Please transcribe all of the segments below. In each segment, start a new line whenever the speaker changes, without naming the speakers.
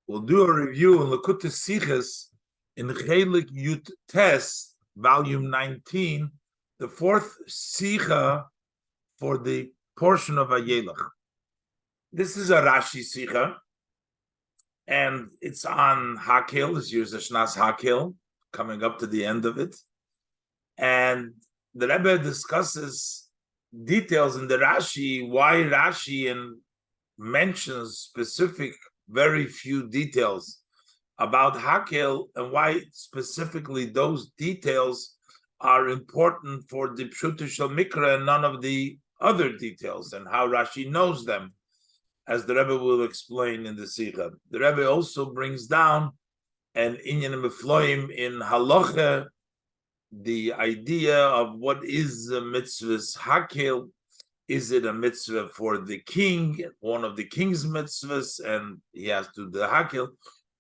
We'll do a review in Lekutei Sichos in Chelek Yut Tes, volume 19, the fourth Sicha for the portion of Vayelech. This is a Rashi Sicha, and it's on Hakel, it's Yuz Shnas Hakel, coming up to the end of it. And the Rebbe discusses details in the Rashi, why Rashi and mentions specific, very few details about Hakel, and why specifically those details are important for the Pshuta Shel Mikra and none of the other details, and how Rashi knows them, as the Rebbe will explain in the Sikha. The Rebbe also brings down an Inyan Mefloim in Halacha, the idea of what is a mitzvah's Hakel. Is it a mitzvah for the king, one of the king's mitzvahs, and he has to do the Hakel,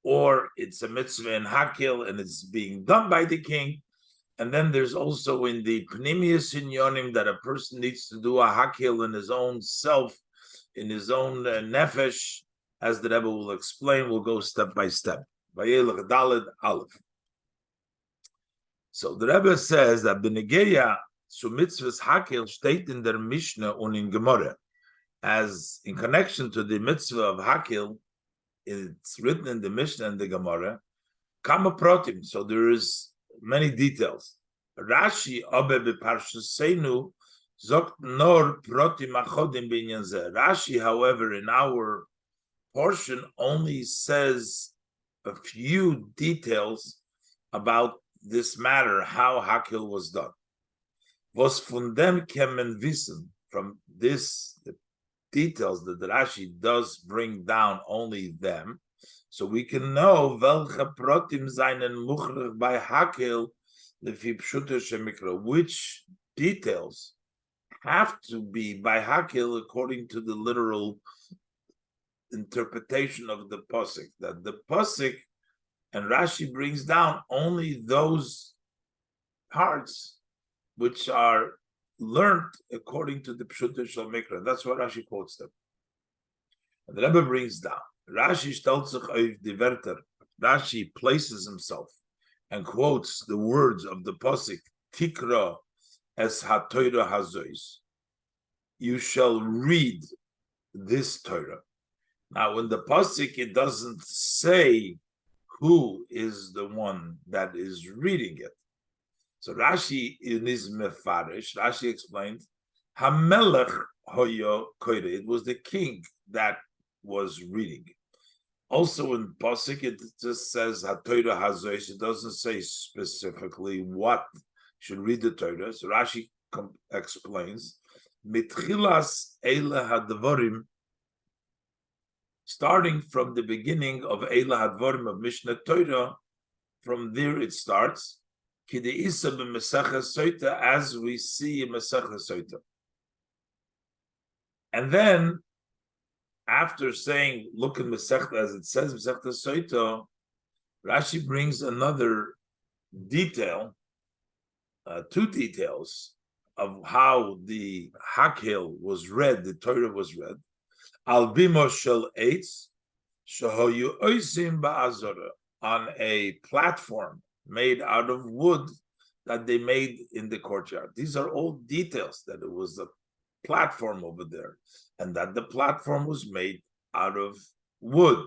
or it's a mitzvah in Hakel and it's being done by the king? And then there's also in the Pnimius Inyonim that a person needs to do a Hakel in his own self, in his own nefesh, as the Rebbe will explain. We'll go step by step. Vayelech Daled Aleph. So the Rebbe says that Benegeya zu mitzvahs Hakel steht in der Mishnah und in Gemara, as in connection to the mitzvah of Hakel, it's written in the Mishnah and the Gemara, Kama Protim, so there is many details. Rashi Obe Beparshasenu Zokt Nor Protim Achodim Binyan Zeh. Rashi, however, in our portion only says a few details about this matter, how Hakel was done. Was von dem kemen wissen, from this, the details that the Rashi does bring down only them, so we can know welche protim seinen muchrich by Hakel lefi pshuta shemikra, which details have to be by Hakel according to the literal interpretation of the pasuk. That the pasuk and Rashi brings down only those parts which are learned according to the Pshuta Shel Mikra. That's what Rashi quotes them. And the Rebbe brings down, Rashi stellt sich auf die Wörter. Rashi places himself and quotes the words of the Pasuk, Tikra es ha-Torah hazois. You shall read this Torah. Now, in the Pasuk, it doesn't say who is the one that is reading it. So Rashi in his Mefarish, Rashi explained, Hamelech hoyo koire. It was the king that was reading. Also in Pasuk, it just says HaTorah Hazois. It doesn't say specifically what should read the Torah. So Rashi explains, Mitchilas Eila Hadvarim, starting from the beginning of Eila Hadvarim of Mishnah Torah, from there it starts. As we see in Masechah Soita. And then, after saying, look in Masechah, as it says Masechah Soita, Rashi brings another detail, two details of how the Hakel was read, the Torah was read. Al bimo shel eitz, shehoyu oisim ba'azora, on a platform made out of wood that they made in the courtyard. These are all details, that it was a platform over there, and that the platform was made out of wood,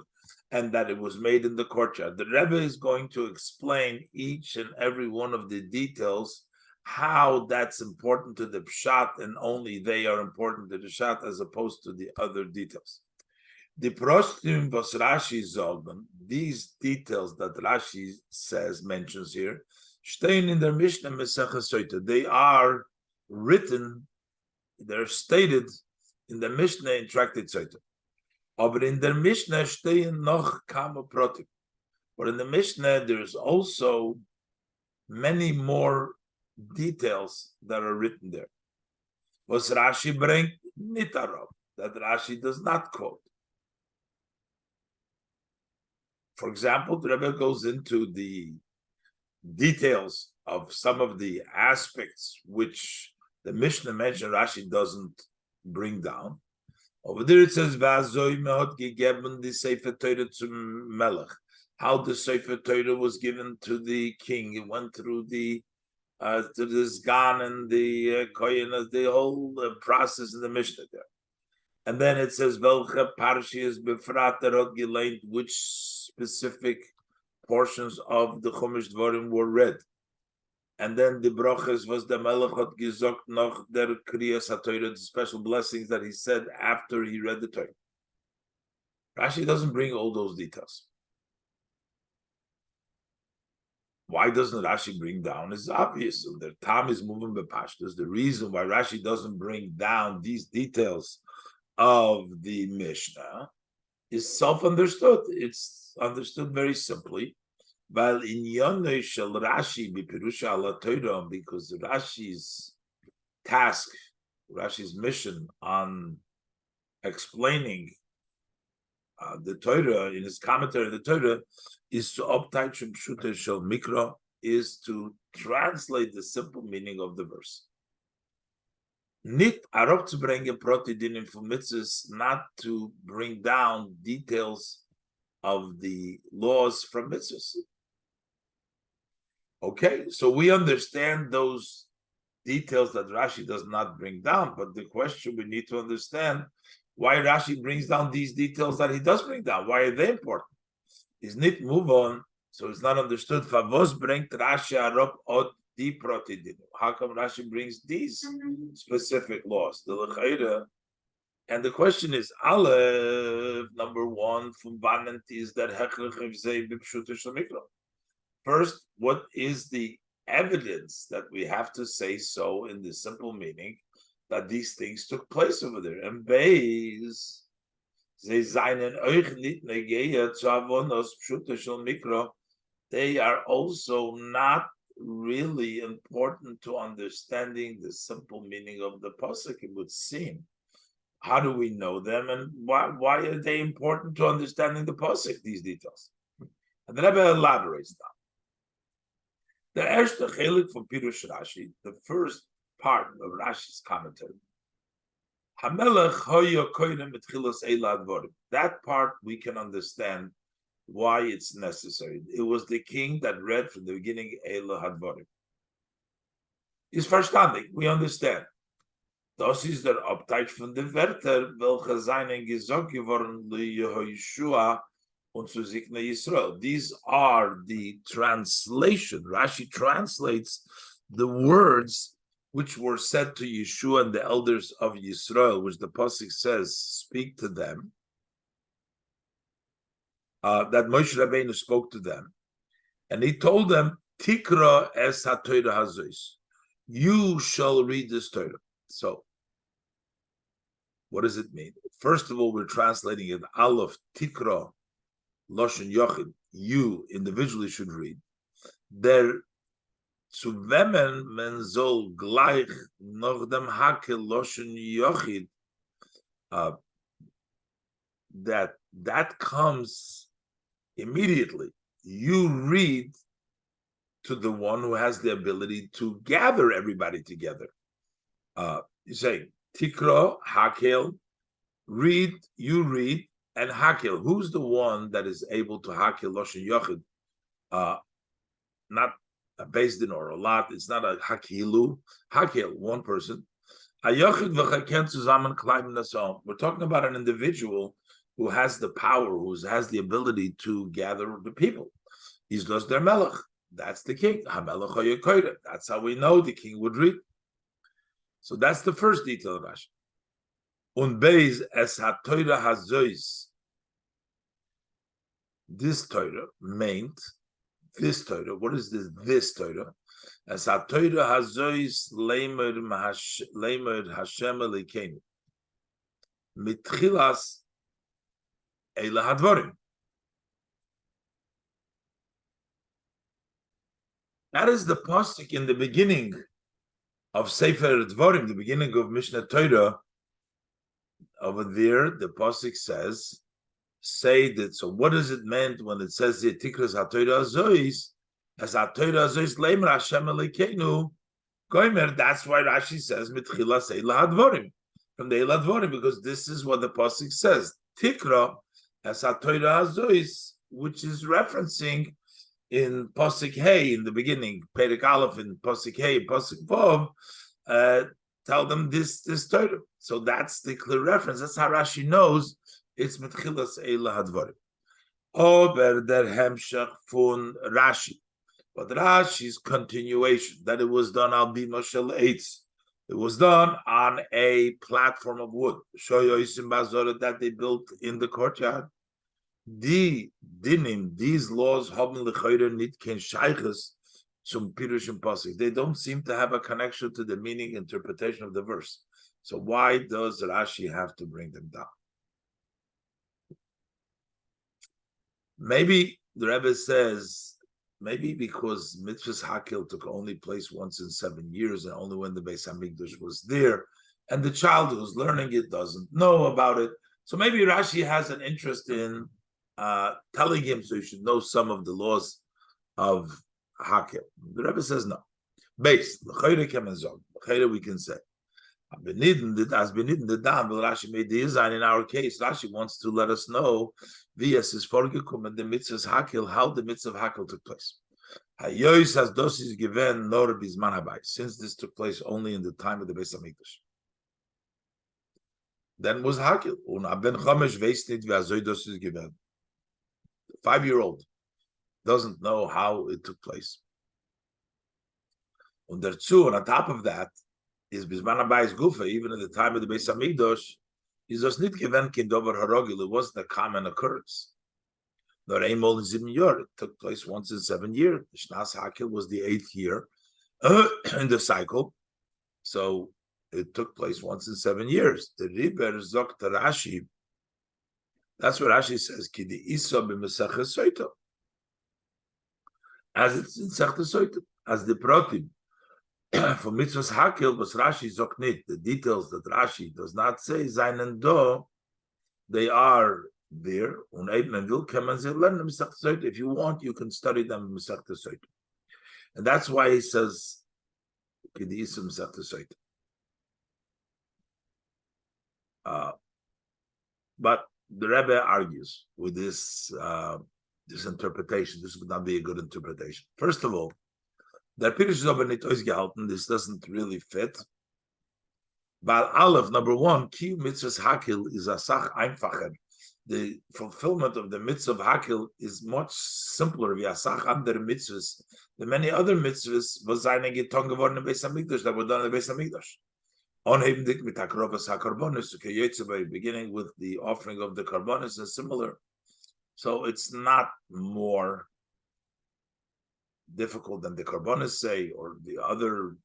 and that it was made in the courtyard. The Rebbe is going to explain each and every one of the details, how that's important to the Pshat, and only they are important to the Pshat as opposed to the other details. The prostim was Rashi zolben, these details that Rashi mentions here, stehen in der Mishnah Masechah Soita. They are written, they're stated in the Mishnah in Tractate Soita. Aber in der Mishnah stehen noch kama protim. But in the Mishnah, there's also many more details that are written there. Was Rashi bringt nitarov, that Rashi does not quote. For example, the Rebbe goes into the details of some of the aspects which the Mishnah mentioned Rashi doesn't bring down. Over there it says, "V'azoi me'ot gegeben di Sefer Torah zum Melech." How the Sefer Torah was given to the king. It went through the to the Sgan and the Kohen, the whole process in the Mishnah there. And then it says, "Welche Parshiyas befrat erot geleint," which specific portions of the Chumash Dvarim were read. And then the brachas was the Melech hat gesagt noch der Kriyas HaTorah, the special blessings that he said after he read the Torah. Rashi doesn't bring all those details. Why doesn't Rashi bring down? It's obvious. So the Tam is moving by Pashtus. The reason why Rashi doesn't bring down these details of the Mishnah is self-understood. It's understood very simply. While in Yonei shel Rashi b'Pirusha ala Torah, because Rashi's task, Rashi's mission on explaining the Torah in his commentary of the Torah is to optai pshuta shel mikra, is to translate the simple meaning of the verse. Nit arop zu bringen protidinim for mitzvahs, not to bring down details of the laws from mitzvahs. Okay, so we understand those details that Rashi does not bring down, but the question we need to understand why Rashi brings down these details that he does bring down. Why are they important? Is nit move on, so it's not understood. Favos bringt Rashi arop od di protidin. How come Rashi brings these specific laws? The lechaira, and the question is, Aleph, number one, from Banant is that hechrech evzei b'pshuta shel mikra. First, what is the evidence that we have to say so in the simple meaning that these things took place over there? And Beis, they are also not really important to understanding the simple meaning of the pasuk, it would seem. How do we know them, and why are they important to understanding the pasuk, these details? And the Rebbe elaborates now. The Erste Chelek from Pirush Rashi, the first part of Rashi's commentary. Hamelech hoya koinem etchilas eila advarim. That part we can understand why it's necessary. It was the king that read from the beginning eila hadvarim. Is verstandig. We understand. Das ist der Abteich von der Wörter, welche seinen gesagt geworden Yehoshua. These are the translation. Rashi translates the words which were said to Yeshua and the elders of Yisrael, which the pasuk says, "Speak to them." That Moshe Rabbeinu spoke to them, and he told them, "Tikra es haTorah hazois." You shall read this Torah. So, what does it mean? First of all, we're translating it Aleph Tikra. Loshen Yochid, you individually should read. Der zu wemmen men soll gleich noch dem Hakel Loshen Yochid, that comes immediately. You read to the one who has the ability to gather everybody together. You say, Tikra, Hakel, read, you read, and Hakel, who's the one that is able to Hakel Loshen Yochid? Not a Bezdin or a lot. It's not a Hakilu. Hakel, one person. We're talking about an individual who has the power, who has the ability to gather the people. He's lost their melech. That's the king. That's how we know the king would read. So that's the first detail of Rashi. Und Beis es hat Torah hazois. This Torah meant this Torah. What is this? This Torah. Es hat Torah hazois leimer Hashem Elokeinu. Mitchilas eila hadvarim. That is the pasuk in the beginning of Sefer Dvarim, the beginning of Mishnah Torah. Over there, the pasuk says, say that. So, what does it mean when it says the Tikras HaTorah Azois, as HaTorah Azois Leimer Hashem Elokeinu Goimer? That's why Rashi says Mitchilas Eila Hadvarim. from the Eila Dvorim, because this is what the pasuk says. Tikra as HaTorah Hazois, which is referencing in pasuk Hey in the beginning, Perek Aleph in pasuk Hey, pasuk Vav, tell them this Torah. So that's the clear reference. That's how Rashi knows it's Metchilas Eila Hadvarim. Ober der Hemshach fun Rashi. But Rashi's continuation, that it was done al bima shel eitz. It was done on a platform of wood. That they built in the courtyard. These laws, they don't seem to have a connection to the meaning interpretation of the verse. So why does Rashi have to bring them down? Maybe the Rebbe says, maybe because Mitzvah's Hakil took only place once in 7 years and only when the Beis Hamikdash was there, and the child who's learning it doesn't know about it. So maybe Rashi has an interest in telling him so he should know some of the laws of Hakil. The Rebbe says no. Based, we can say. Rashi made the design in our case. Rashi wants to let us know is vorgekommen the mitzvahs Hakil, how the mitzvah of Hakil took place. Since this took place only in the time of the Beis Hamikdash. Then was Hakil. 5-year-old doesn't know how it took place. And on top of that, is Bisman Abayis Gufa, even at the time of the Beis Hamikdash, is just not given kindover harogil. It wasn't a common occurrence. Nor einmal in 7 years. It took place once in 7 years. The Shnas Hakil was the 8th year in the cycle, so it took place once in 7 years. The Riber Zok Rashi. That's what Rashi says. Ki the Isa b'Mesachas Soita, as it's in Sechta Soita, as the Protim. For mitzvahs Hakil, was Rashi Zoknit, the details that Rashi does not say, Zainen Do, they are there. If you want, you can study them in Masechta Soita. And that's why he says, Kedisa Masechta Soita. But the Rebbe argues with this interpretation. This would not be a good interpretation. First of all, der Pirush is aber nicht ausgehalten. This doesn't really fit. But Aleph, number one, Ki Mitzvahs Hakil is a Sach einfacher. The fulfillment of the mitzvah of Hakil is much simpler via Sach andere mitzvahs. The many other mitzvahs was seine getan geworden im Beis Hamikdash, that were done in the Beis Hamikdash. Onhebendik mit Akrovas HaKarbonis, okay, beginning with the offering of the Karbonis is similar. So it's not more difficult than the Karbonis say or the other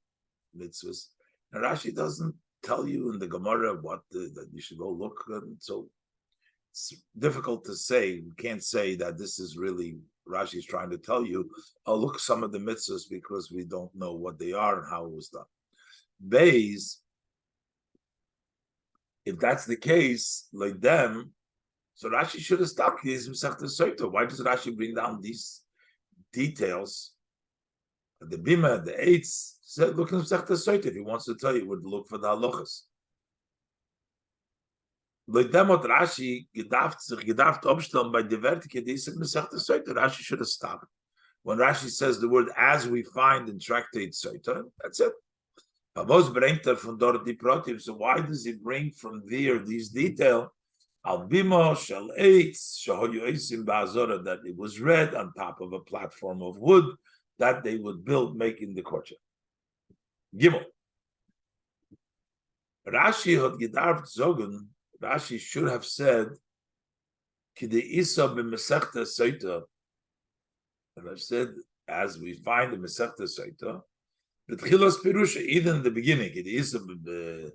mitzvahs. And Rashi doesn't tell you in the Gemara what that you should go look. And so it's difficult to say. You can't say that this is really Rashi is trying to tell you, oh, look some of the mitzvahs because we don't know what they are and how it was done. Bays, if that's the case, like them, so Rashi should have stopped his Masechta Soita. Why does Rashi bring down these details? The Bima, the Eitz, said, look in Masechta Soita. If he wants to tell you, would look for the halachas. Like them, what Rashi gedaft obstellen by the vertike this Masechta Soita. Rashi should have stopped. When Rashi says the word "as we find" in Tractate Soita, that's it. So why does he bring from there these details? That it was read on top of a platform of wood that they would build, making the courtyard. Gimel. Rashi had gedarft zogen. Rashi should have said, "Kide isa b'mesechta soita." And I've said, as we find in Masechta Soita, the Tchilas Pirusha, even in the beginning, it is the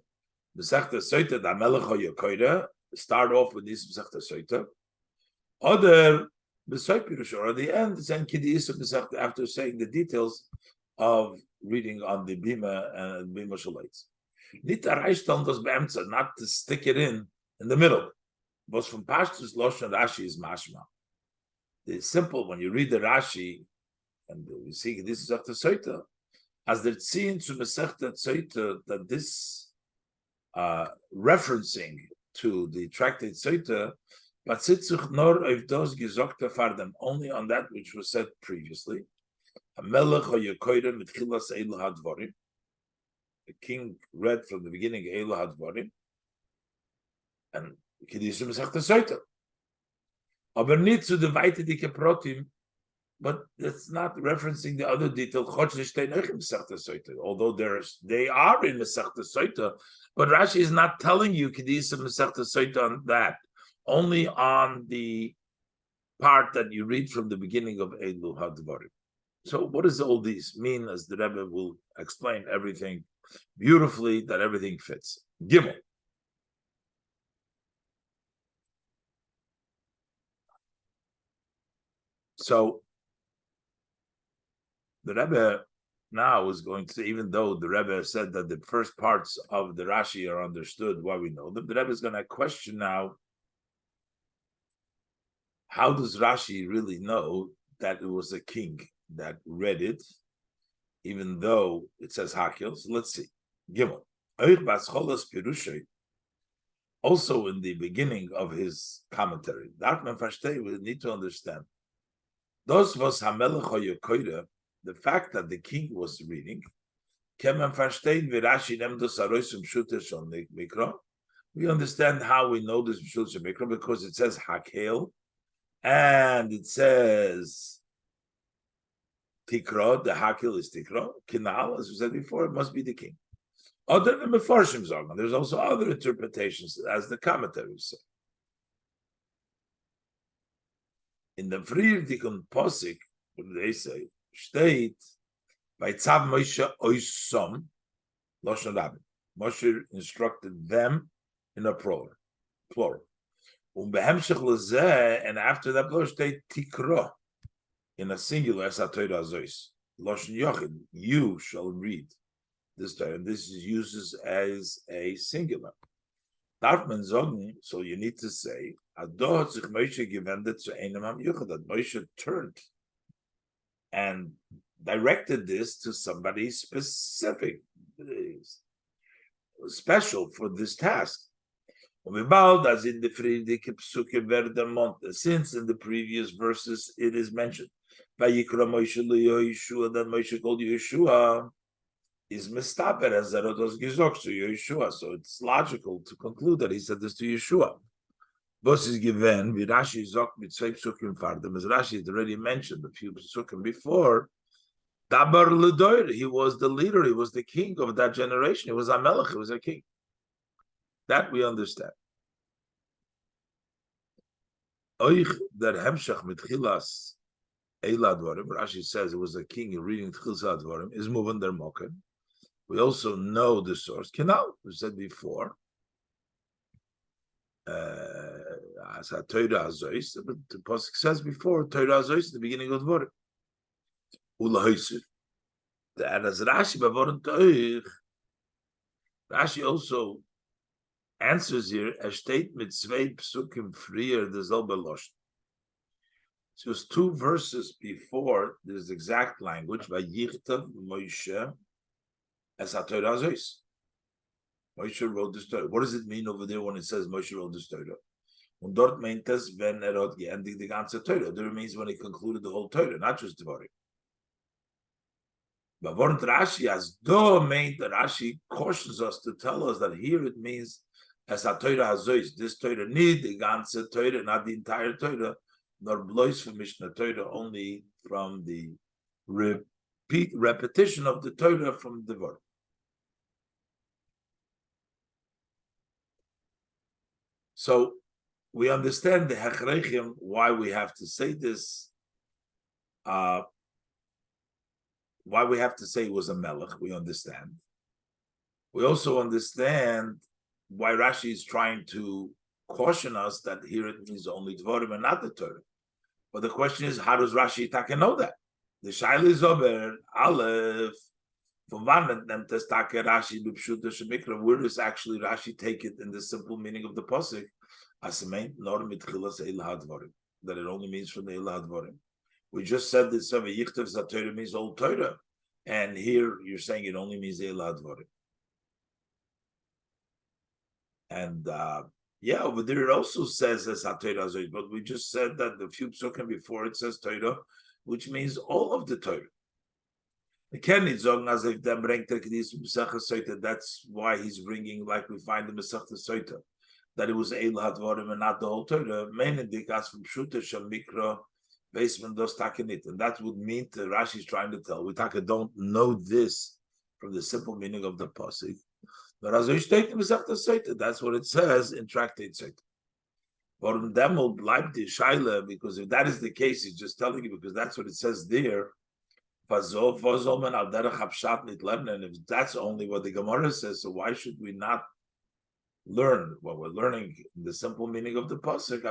Masechta Soita, the Melech HaYakoyra, start off with this Masechta Soita. Other Besoi Pirusha, or at the end, saying Kidi Isa Masechta, after saying the details of reading on the Bima and Bima Shalates. Nita Reichstellen das Beemtza, not to stick it in the middle. But from Pashtus Loshan Rashi is Mashma. It's simple when you read the Rashi, and we see this is after Soita, as they're seeing to Masechta Soita that this referencing to the tractate Soita, but sitzuch nor of those gesogte fardem, only on that which was said previously. The king read from the beginning Eilu Hadvarim, and Kedishim Masechta Soita. Aber nicht zu der weite dicke Protim, but it's not referencing the other detail. Although they are in Masechta Soita, but Rashi is not telling you Kedishim Masechta Soita on that, only on the part that you read from the beginning of Eilu Hadvarim. So what does all these mean, as the Rebbe will explain everything beautifully, that everything fits. Gimel. So the Rebbe now is going to say, even though the Rebbe said that the first parts of the Rashi are understood, why we know them, the Rebbe is going to question now, how does Rashi really know that it was a king that read it, even though it says Hakil? So let's see. Gimel. Also in the beginning of his commentary, we need to understand. Those was the fact that the king was reading. We understand how we know this because it says Hakel and it says Tikra. The Hakel is Tikra. Kinal, as we said before, it must be the king. Other than Mefarshim Zargan, there's also other interpretations, as the commentaries say. In the Frier Dikun Posik, what do they say? State by Tzav Moshe Oisom, Loshen Rabbi. Moshe instructed them in a plural. And after that, plural state Tikro in a singular as HaTorah Azois. Loshen Yochid, you shall read this time. And this is uses as a singular. So you need to say that Moshe turned and directed this to somebody specific, special for this task. Since in the previous verses it is mentioned, Vayikra Moshe Yeshua, that Moshe called Yeshua, is mistaper as Zerodos Gizok to Yeshua. So it's logical to conclude that he said this to Yeshua. Bos is given, Rashi Zok Mitzvah Psukim Fardem, as Rashi had already mentioned a few Psukim before. Dabar Ledoir, he was the leader, he was the king of that generation, he was a melech, he was a king. That we understand. Oich der Hemshach Mitchilas Eila Dvarim, Rashi says it was a king reading Tchilas Dvarim, is moving their mokken. We also know the source. Kenal, we said before. As a Torah Azois, but the Pasuk says before, Torah Azois, the beginning of the Dvarim. Ulahoisir. And as Rashi Bavorim Toich, Rashi also answers here, a state mit zwei Psukim frier derselbe Loshn. So it's two verses before this exact language, Vayichtav Moshe as HaTorah Azois. Moshe wrote this Torah. What does it mean over there when it says Moshe wrote this Torah? Und dort meint es, wenn hat geendigt die ganze Torah. There means when he concluded the whole Torah, not just Devarim. But what Rashi, as though meant that Rashi cautions us to tell us that here it means as HaTorah Azois. This Torah need the ganze Torah, not the entire Torah, nor blois from Mishnah Torah, only from the repetition of the Torah from the Devarim. So we understand the hechrechim, why we have to say this, why we have to say it was a melech, we understand. We also understand why Rashi is trying to caution us that here it means only Dvarim and not the Torah. But the question is, how does Rashi Taka know that? The Shaila is over, Aleph, from one them to Taka Rashi, where does actually Rashi take it in the simple meaning of the Pasuk? That it only means from the Eila Hadvarim. We just said that Yichtav Torah means old Torah, and here you're saying it only means the Eila Hadvarim. And over there it also says as Torah Azois, but we just said that the few psukim before it says Torah, which means all of the Torah. That's why he's bringing, like we find in Masechta Soita, that it was Eila Hadvarim and not the whole Torah. From Shuta Shamikra basement dos takenit, and that would mean that Rashi is trying to tell we don't know this from the simple meaning of the pasuk. But as that's what it says in Tractate Soita. Because if that is the case, he's just telling you because that's what it says there. And if that's only what the Gemara says, so why should we not learn what we're learning? The simple meaning of the pasuk,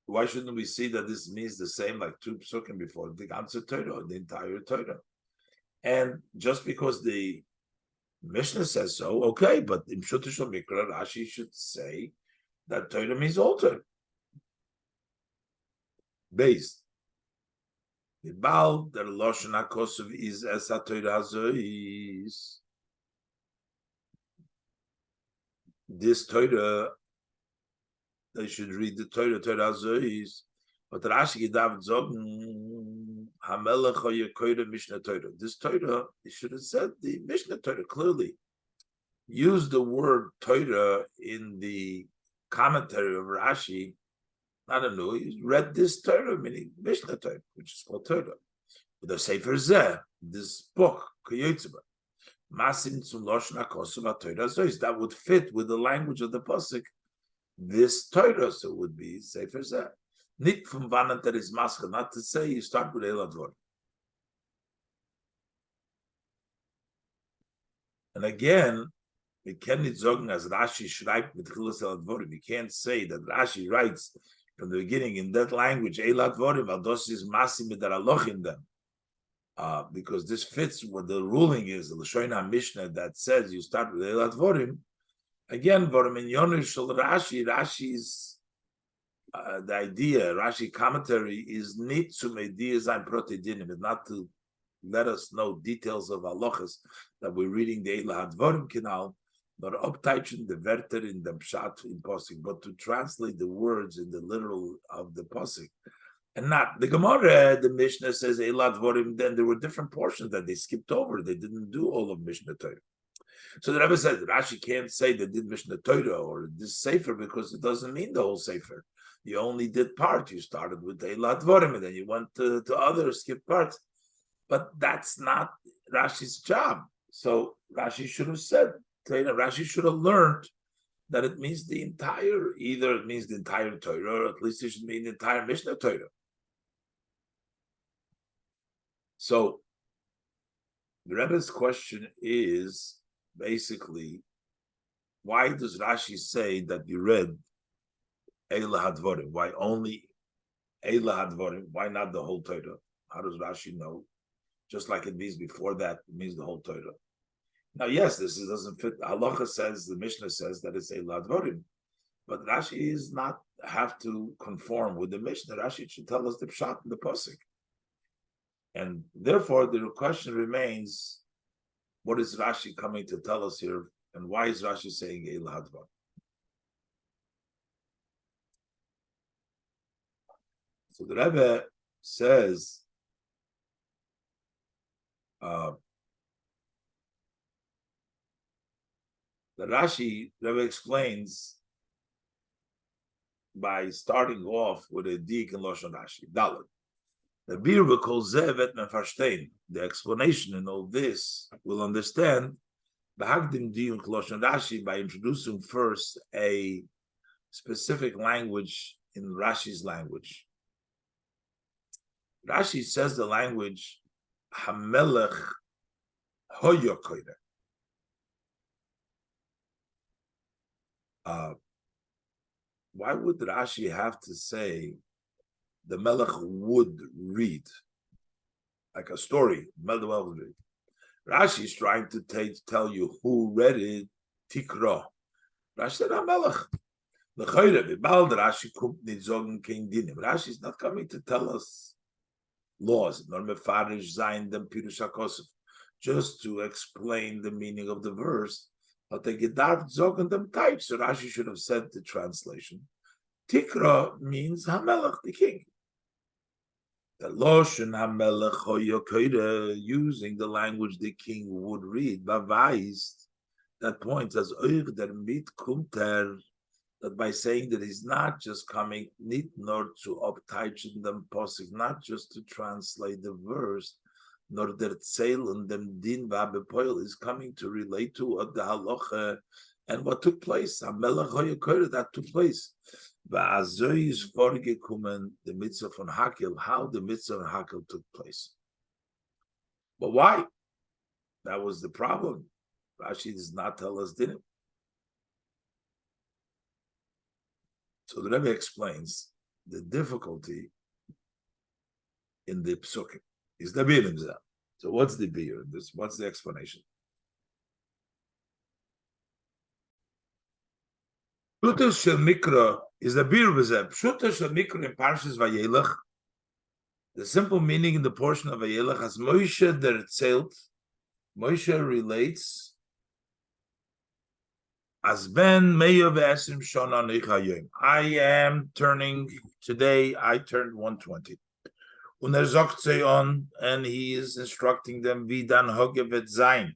why shouldn't we see that this means the same like two psukim before the answer Torah, the entire Torah? And just because the Mishnah says so, okay, but in Shutishal Mikra, Rashi should say that Torah means all Torah. Based. The Baal, the Lashon HaKosov is as HaTorah Zois. This Torah, they should read the Torah Zois. But Rashi Gedav Zogen, Hamelech HaYekoyre Mishnah Torah. This Torah, he should have said the Mishnah Torah clearly. Use the word Torah in the commentary of Rashi. I don't know, he read this Torah, meaning Mishnah Torah, which is called Torah. With the Sefer Zeh, this book, Masim zum Lashon HaKosov Torah Zois, that would fit with the language of the pasuk, this Torah, so it would be Sefer Zeh. Nicht from Vanant that is Maskeh, not to say you start with Eila Dvar. And again, we can't sagen as Rashi schreibt mit Chilas Eila Dvarim. You can't say that Rashi writes from the beginning in that language, Eila Dvarim, Ados is Masim mit der Aloch in them. Because this fits what the ruling is, the Lashon HaMishnah that says you start with Eila Dvarim. Again, Varim in Yonish Shal Rashi's the idea, Rashi commentary is nicht zum idea sein Protedinim, is not to let us know details of halachas that we're reading the Eila Hadvarim Canal, not upteichen the Werter in the Pshat in Pasuk, but to translate the words in the literal of the Pasuk. And not the Gemara, the Mishnah says Eila Hadvarim, then there were different portions that they skipped over. They didn't do all of Mishnah Torah. So the Rebbe said Rashi can't say they did Mishnah Torah or this Sefer because it doesn't mean the whole Sefer. You only did part. You started with Eila Dvarim and then you went to other skip parts. But that's not Rashi's job. So Rashi should have said, Rashi should have learned that it means the entire, either it means the entire Torah, or at least it should mean the entire Mishnah Torah. So the Rebbe's question is basically, why does Rashi say that you read Eila Hadvarim? Why only Eila Hadvarim? Why not the whole Torah? How does Rashi know? Just like it means before that, it means the whole Torah. Now, yes, this doesn't fit. Halacha says, the Mishnah says that it's Eila Hadvarim, but Rashi is not have to conform with the Mishnah. Rashi should tell us the pshat in the pasuk, and therefore the question remains: what is Rashi coming to tell us here, and why is Rashi saying Eila Hadvarim? So the Rebbe says, the Rebbe explains by starting off with a dik in Lashon Rashi. Dalet. The Birbe kol zevet men verstehen. The explanation in all this will understand Behagdim diun Lashon Rashi by introducing first a specific language in Rashi's language. Rashi says the language Hamelech Hoyokoyre. Why would Rashi have to say the Melech would read? Like a story, Melech would read. Rashi is trying to tell you who read it, Tikra. Rashi said, Melech. Rashi is not coming to tell us laws, just to explain the meaning of the verse. But they get that zogen them type. So Rashi should have said the translation. Tikra means Hamelech, the king. The Loshen Hamelech Hoyokoida, using the language the king would read, Bavaist, that points as der mit kumter, that by saying that he's not just coming, nit nor to upteichen them posik, not just to translate the verse, nor der Zelen dem din vabepoil is coming to relate to what the halacha and what took place. Hamelech Hoyokoida, that took place. Va'azoy is vorgekommen, the mitzvah von Hakel, how the mitzvah von Hakel took place. But why? That was the problem. Rashi does not tell us, didn't. So the Rebbe explains the difficulty in the psukim. Is the bir himself. So what's the bir? What's the explanation? Pshuta shel mikra is the bir b'zeh. Pshuta shel mikra in Parshas Vayelech. The simple meaning in the portion of Vayelech as Moshe der Tzelt. Moshe relates as ben meya ve'esim shana nichayim. I am turning today. I turned 120. Und sagt on, and he is instructing them vidan hogevet zayin,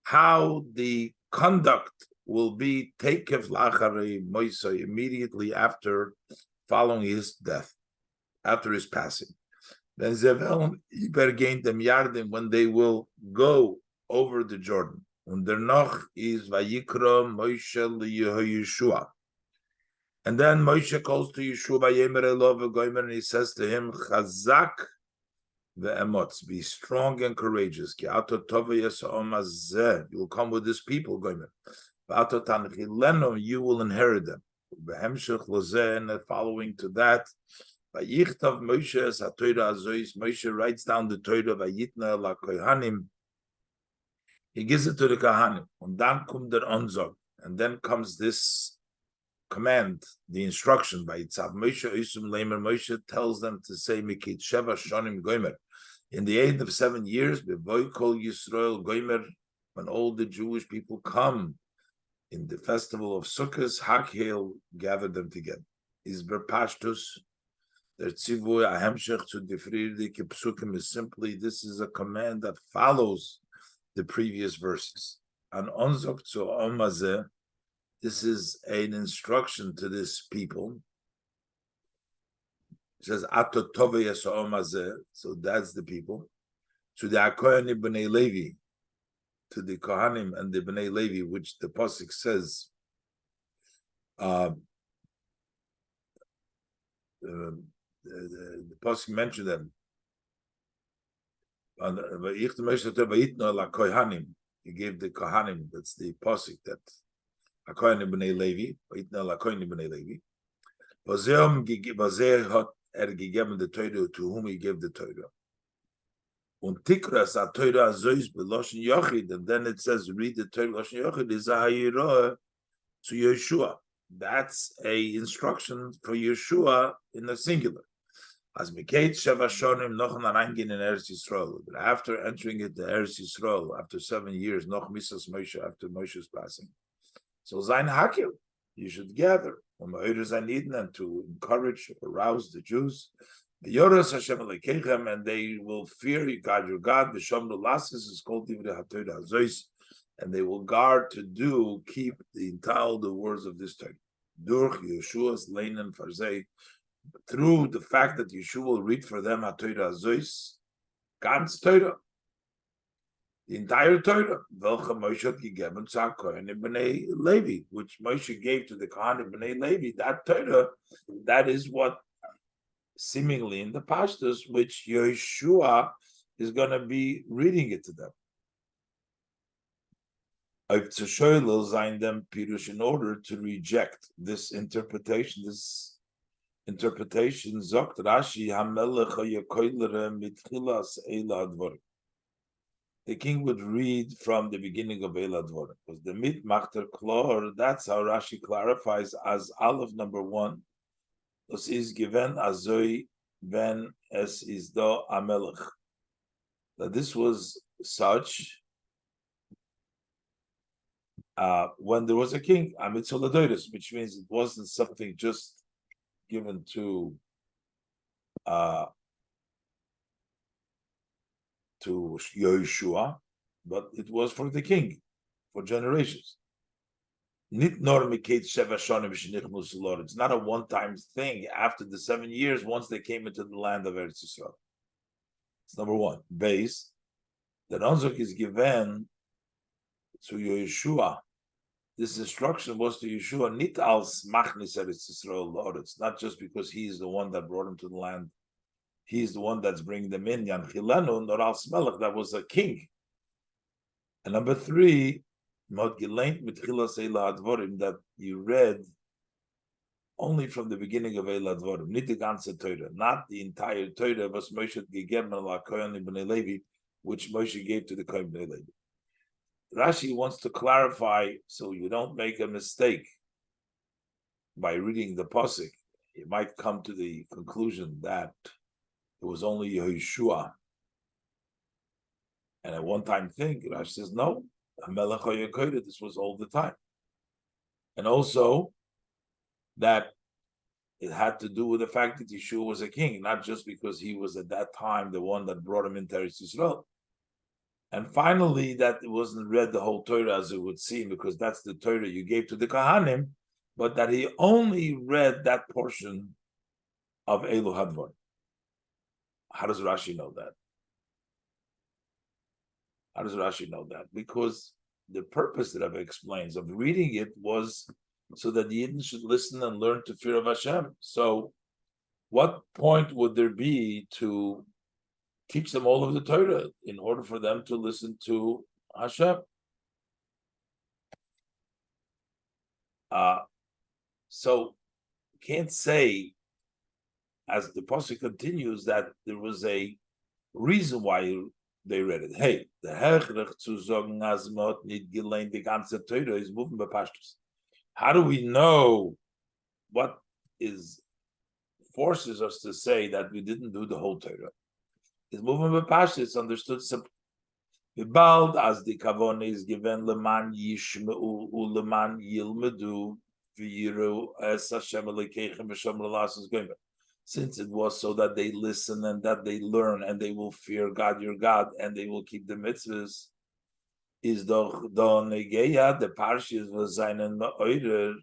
how the conduct will be takef lachare Moshe immediately after following his death, after his passing. Then Zevel übergehen dem Yarden, when they will go over the Jordan. Und noch is Vayikra Moshe Yeshua. And then Moshe calls to Yeshua Vayemer Elov Goymer, and he says to him, Chazak ve'emotz, be strong and courageous. Ki ato tova yesa'om azeh, you will come with this people, Goymer. V'ato tanchileno, you will inherit them. V'hemshech lozeh, and following to that, Vayichtav Moshe es ha-Torah azois, Moshe writes down the Torah, Vayitna la kohanim, he gives it to the Kohanim, and then kum der Onzog, and then comes this command, the instruction by Itzav Moshe Isum Leimer. Moshe tells them to say Mikit Sheva Shonim Goimer. In the age of 7 years, Bevoy Kol Yisrael Goimer, when all the Jewish people come in the festival of Sukkot, Hakhel gather them together. Is Berpashtus, der Tzivu Ahemshech to Defriri Kipsukim is simply, this is a command that follows the previous verses. An onzok to omazeh, this is an instruction to this people. It says ato tove yeso omazeh, so that's the people. To the Akohanim b'nei Levi, to the Kohanim and the b'nei Levi, which the pasuk says, the pasuk mentioned them. He gave the Kohanim, that's the pasuk that Akohanim b'nei Levi, vayitna l'Akohanim b'nei Levi. Hat gegeben the Torah, to whom he gave the Torah. Und tikras a Torah azois b'loshen yochid, and then it says, read the Torah b'loshen yochid, is a hayirah to Yeshua. That's a instruction for Yeshua in the singular. As Mikate Sheva Shonim noch Narangin in Eretz Yisrael. But after entering into Eretz Yisrael, after 7 years, noch Misas Moshe, after Moshe's passing. So Zain Hakil, you should gather, and to encourage, arouse the Jews. Yoras Hashem Alekeichem, and they will fear God, your God. V'shomru Lasis is called Divrei HaTorah Hazois, and they will guard to do, keep the entire the words of this Torah. Durch Yeshua's Leinen Farzei, through the fact that Yeshua will read for them HaTorah Hazois, God's Torah, the entire Torah, Velcha Moshe gegeben zu HaKohanim b'nei Levi, which Moshe gave to the Kohanim b'nei Levi, that Torah, that is what seemingly in the pastors, which Yeshua is going to be reading it to them. In order to reject this interpretation, Zokt Rashi Hamelech HaYakoylere Mitchilas Eila Advorim. The king would read from the beginning of Eila Advorim. Because the Mit Machter Klor, that's how Rashi clarifies as Aleph number 1. Das is given Azoi Ben Es is do Amelech. That this was such when there was a king, which means it wasn't something just given to Yeshua, but it was for the king for generations. It's not a one-time thing. After the 7 years, once they came into the land of Eretz Yisrael, it's number one. Base, the Nonzok is given to Yeshua. This instruction was to Yeshua, nit als machnis Eretz Yisrael la'oretz, not just because he is the one that brought him to the land. He is the one that's bringing them in. Yan Chilenu, nor als melech, that was a king. And number three, that you read only from the beginning of Eila Dvorim, nicht die ganze Torah, not the entire Torah, was Moshe gegeben la Kohen ibn Levi, which Moshe gave to the Kohen ibn Levi. Rashi wants to clarify so you don't make a mistake by reading the pasuk. You might come to the conclusion that it was only Yehoshua and a one-time thing. Rashi says no. This was all the time. And also that it had to do with the fact that Yeshua was a king, not just because he was at that time the one that brought him into Eretz Yisrael. And finally, that it wasn't read the whole Torah as it would seem, because that's the Torah you gave to the Kohanim, but that he only read that portion of Elu Hadvar. How does Rashi know that? How does Rashi know that? Because the purpose that Rabbi explains of reading it was so that the Yidden should listen and learn to fear of Hashem. So what point would there be to teach them all of the Torah in order for them to listen to Hashem? So can't say, as the pasuk continues, that there was a reason why they read it. Hey, the Hechrech zu sagen, as mot nit gelein die ganze Torah is moving by pashtus. How do we know what is forces us to say that we didn't do the whole Torah? Is moving by pashtus. It's understood simply. Bald as the kavon is given leman yishmeu uleman yilmedu v'yiru es Hashem Elokeichem v'shomer lasos goyim. Since it was so that they listen and that they learn and they will fear God, your God, and they will keep the mitzvahs, is doch don negeya, the parshas was seinen me'oirer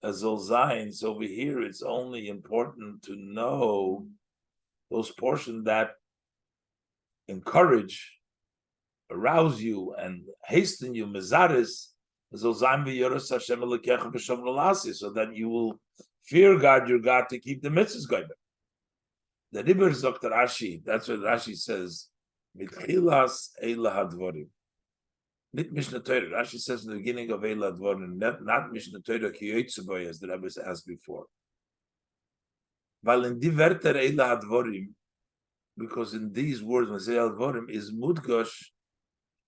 azol zayin. So over here, it's only important to know those portions that encourage, arouse you, and hasten you, mezaris, azol zayin v'yoros Hashem Elokeichem v'shomer lasos, so that you will fear God, your God, to keep the mitzvahs going. The Riber Zokt Rashi, that's what Rashi says, Mitchilas Eila Hadvorim. Not Mishnah Torah. Rashi says in the beginning of Eila Hadvorim, not Mishnah Torah ki yoytzuboy, as the Rebbe asked before. Weil in die Wörter Eila Hadvorim, because in these words, when say Hadvorim, is Mudgosh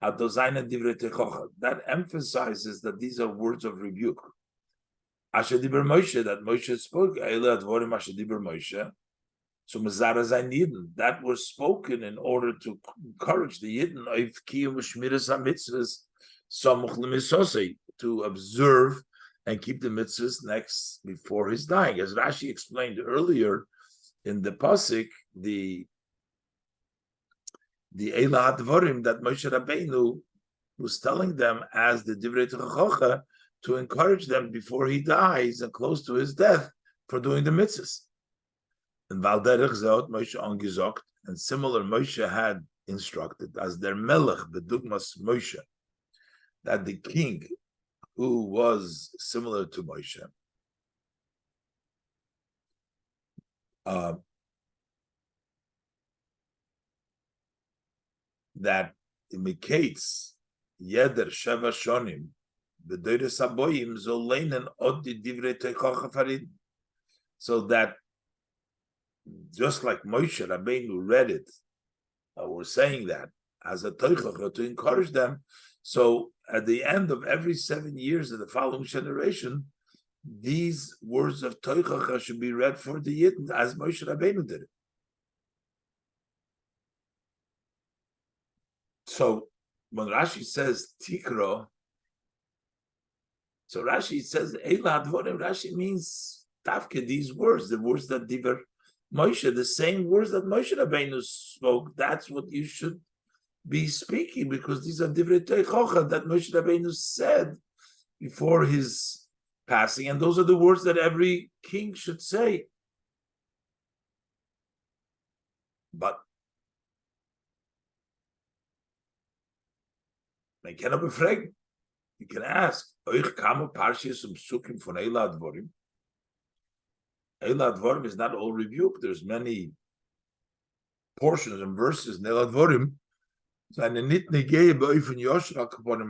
Adozaina Divrei Techocha. That emphasizes that these are words of rebuke. Asher Diber Moshe, that Moshe spoke, Eila Hadvorim Asher Diber Moshe. So Mezara Zayin Yidden, that was spoken in order to encourage the Yidden of Kiyum Shmiras HaMitzvahs Samuch L'Misosei, to observe and keep the mitzvahs next before his dying. As Rashi explained earlier in the pasuk, the Eila Hadvorim that Moshe Rabbeinu was telling them as the Divrei Techocha to encourage them before he dies and close to his death for doing the mitzvahs. And Valderich Zot Moshe angesagt, and similar Moshe had instructed as their Melech, the Dugmas Moshe, that the king who was similar to Moshe, that indicates Yeder Sheva Shonim, the Deires Aboyim Zoleinen Od di Divrei Techocha Farid, so that just like Moshe Rabbeinu read it, or saying that as a teichacha to encourage them. So at the end of every 7 years of the following generation, these words of teichacha should be read for the Yidden as Moshe Rabbeinu did it. So when Rashi says Tikro, so Rashi says Eila Advorim. Rashi means Tafke, these words, the words that Diver Moshe, the same words that Moshe Rabbeinu spoke. That's what you should be speaking, because these are Divrei Teichocha that Moshe Rabbeinu said before his passing, and those are the words that every king should say. But man cannot be fragen. You can ask, Euch kamu parshiyos psukim von Eila Advorim. Eila Advorim is not all rebuke. There's many portions and verses in Eila Advorim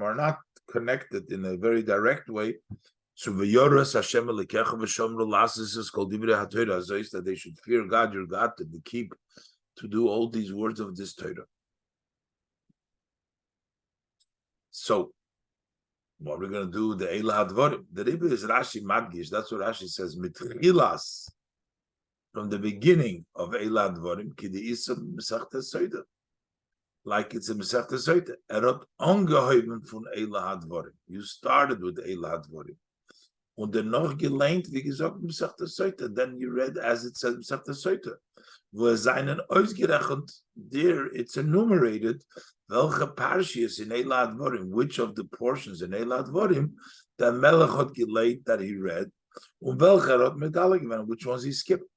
are not connected in a very direct way. So that they should fear God, your God, to keep, to do all these words of this Torah. So, what we're going to do, the Eila Advorim. The Rebbe is Rashi Madgish. That's what Rashi says. Mitchilas, from the beginning of Eila Advorim, Kidi Isam Mesachta Soida. Like it's a Mesachta Soida. Erot ongeheuben von Eila Advorim. You started with Eila Advorim. Und dann noch geleint, wie gesagt, Mesachta Soida. Then you read as it says Mesachta Soida. Wo seinen ausgerechnet, there it's enumerated, welche Parshias in Eila Advorim, which of the portions in Eila Advorim, that Melech had geleint that he read, und welche hat Medalle given, which ones he skipped.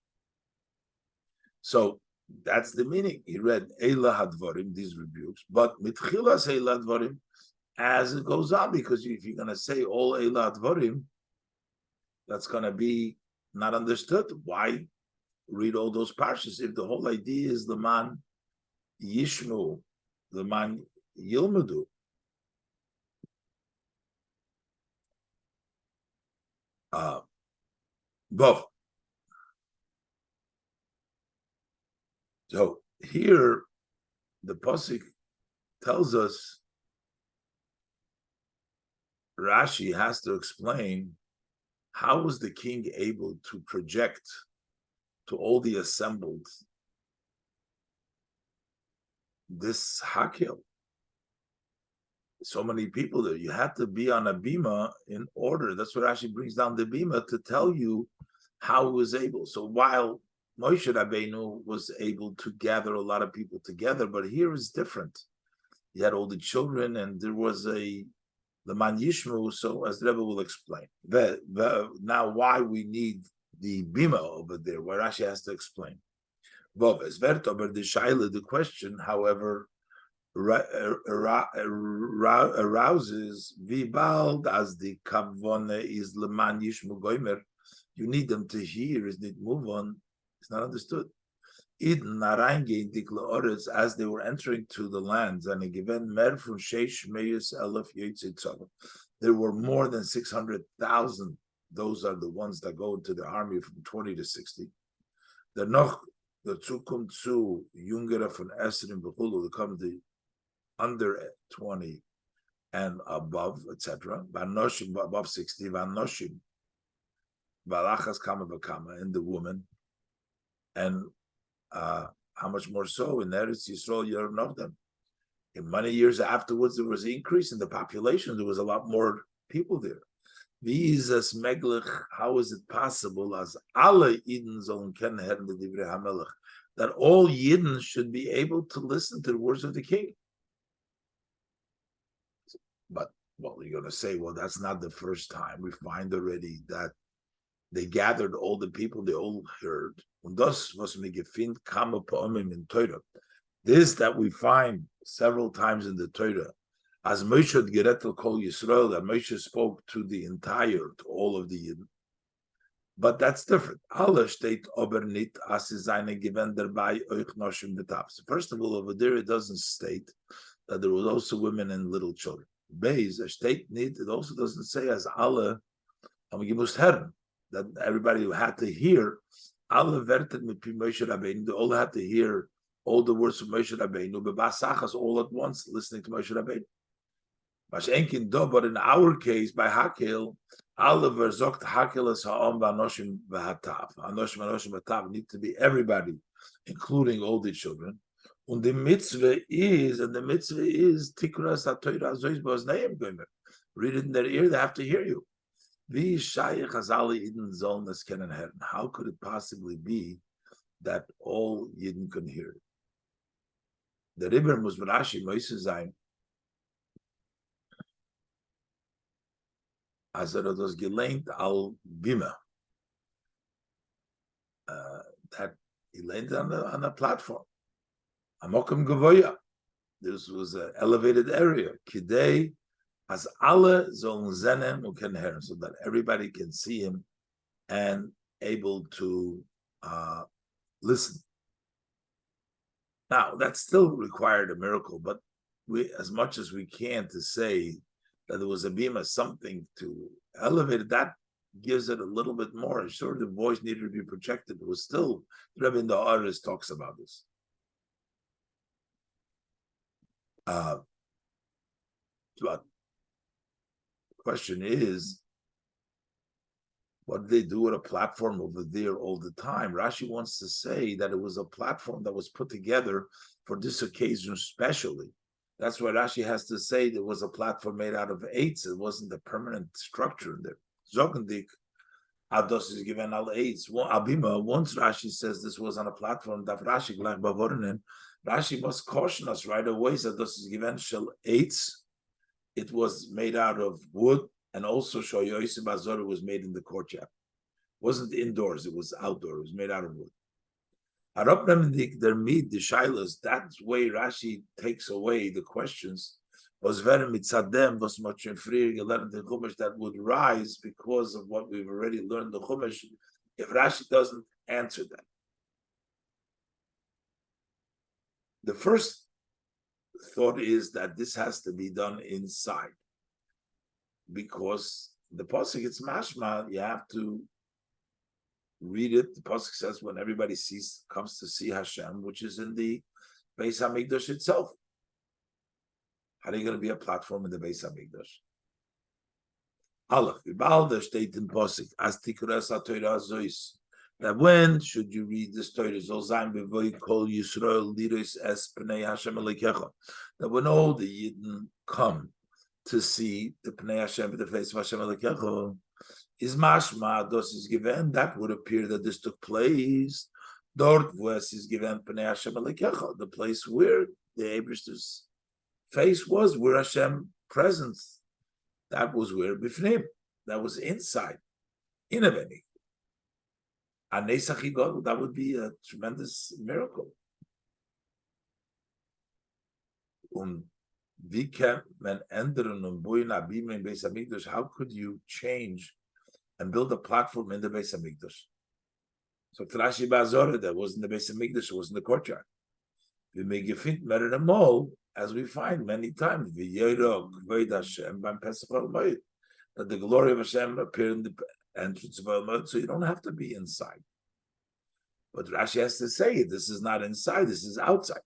So that's the meaning. He read Eila Advorim, these rebukes, but mitchilas Eila Advorim, as it goes on, because if you're going to say all Eila Advorim, that's going to be not understood. Why read all those parshas if the whole idea is the man Yishmu, the man Yilmudu? Both. So here the pasuk tells us Rashi has to explain how was the king able to project to all the assembled this hakel. So many people there. You had to be on a bima in order. That's what actually brings down the bima to tell you how he was able. So while Moshe Rabbeinu was able to gather a lot of people together, but here is different. He had all the children, and there was the man Yishmu. So as the Rebbe will explain, now why we need the bima over there, where Rashi has to explain. The question, however, arouses vibald as the kavone is leman yishmu goimer. You need them to hear, is it move on? It's not understood. As they were entering to the lands, and there were more than 600,000. Those are the ones that go into the army from 20 to 60. The noch dazu kommt zu Jüngere von Esrim Bechulu, come the under 20 and above, etc. Vanoshim above 60, Vanoshim, Balachas Kama Bakama, and the woman. And how much more so in Eretz Yisrael, you don't know them. In many years afterwards, there was an increase in the population. There was a lot more people there. Visas Meglich, how is it possible as alle Yidden sollen kennenlernen the Divrei HaMelech, that all Yidden should be able to listen to the words of the king? But, well, you're going to say, well, that's not the first time. We find already that they gathered all the people, they all heard. Und das, was mir gefind, kam in Torah. This that we find several times in the Torah, as Moshe had gerettel kol Yisrael, that Moshe spoke to the entire, to all of the Yidden. But that's different. Alle steht aber nicht, as sie seine gewend dabei euch noshim betaf. So first of all, over there it doesn't state that there was also women and little children. Beis, steht nicht, it also doesn't say as alle am gemusst hören, that everybody who had to hear, alle wertet mit Moshe Rabbeinu, they all had to hear all the words of Moshe Rabbeinu, bebasachas all at once, listening to Moshe Rabbeinu. But in our case, by Hakel, Oliver zogt Hakel is ha'om v'anoshim v'hatav. Anoshim v'anoshim v'hatav need to be everybody, including all the children. And the mitzvah is Tikras HaTorah Zois Bos Neim Gomer. Read it in their ear, they have to hear you. How could it possibly be that all Yidden can hear it? The Rebbe muss Rashi Moise sein, als das gelernt al Bima, that he landed on a platform. Amokum Gavoya. This was an elevated area. Kidei as alle sollen sehen und können hören, so that everybody can see him and able to listen. Now, that still required a miracle, but we, as much as we can, to say that there was a bima, something to elevate it, that gives it a little bit more. Sure, the voice needed to be projected. It was still, the Rebbe in the Aris talks about this. But the question is, what did they do with a platform over there all the time? Rashi wants to say that it was a platform that was put together for this occasion specially. That's why Rashi has to say there was a platform made out of eights. It wasn't a permanent structure in there. Zogendik, Ados is given al eights. Abima, once Rashi says this was on a platform, that Rashi must caution us right away. Ados is given shel eights. It was made out of wood. And also, Shoyoisi Bazor was made in the courtyard. It wasn't indoors, it was outdoor. It was made out of wood. Their meat, the shilas, that's way Rashi takes away the questions. Was very mitzadem, was much in free, the Chumash that would rise because of what we've already learned the Chumash, if Rashi doesn't answer that. The first thought is that this has to be done inside. Because the pasuk, it's mashma, you have to read it. The pasuk says when everybody comes to see Hashem, which is in the Beis Hamikdash itself. How are you going to be a platform in the Beis Hamikdash? Aleph, Ibalda steht in pasuk as tikras HaTorah zois. That when should you read this Torah? Zol zayin b'voy kol Yisrael liros es pnei Hashem Elokecha. That when all the Yidden come to see the Pnei Hashem, the face of Hashem Elokecha, is mashma, dos is given, that would appear that this took place. Dort was is given Pnei Hashem Elokecha, the place where the Eberster's face was, where Hashem presence, that was where Bifnim, that was inside, in a Beni. And that would be a tremendous miracle. How could you change and build a platform in the Beis Hamikdash? So Trashi Bazora, that wasn't the Beis Hamikdash, it was in the courtyard. We may give it as we find many times, that the glory of Hashem appeared in the entrance of Al-Mud, so you don't have to be inside. But Rashi has to say, this is not inside, this is outside.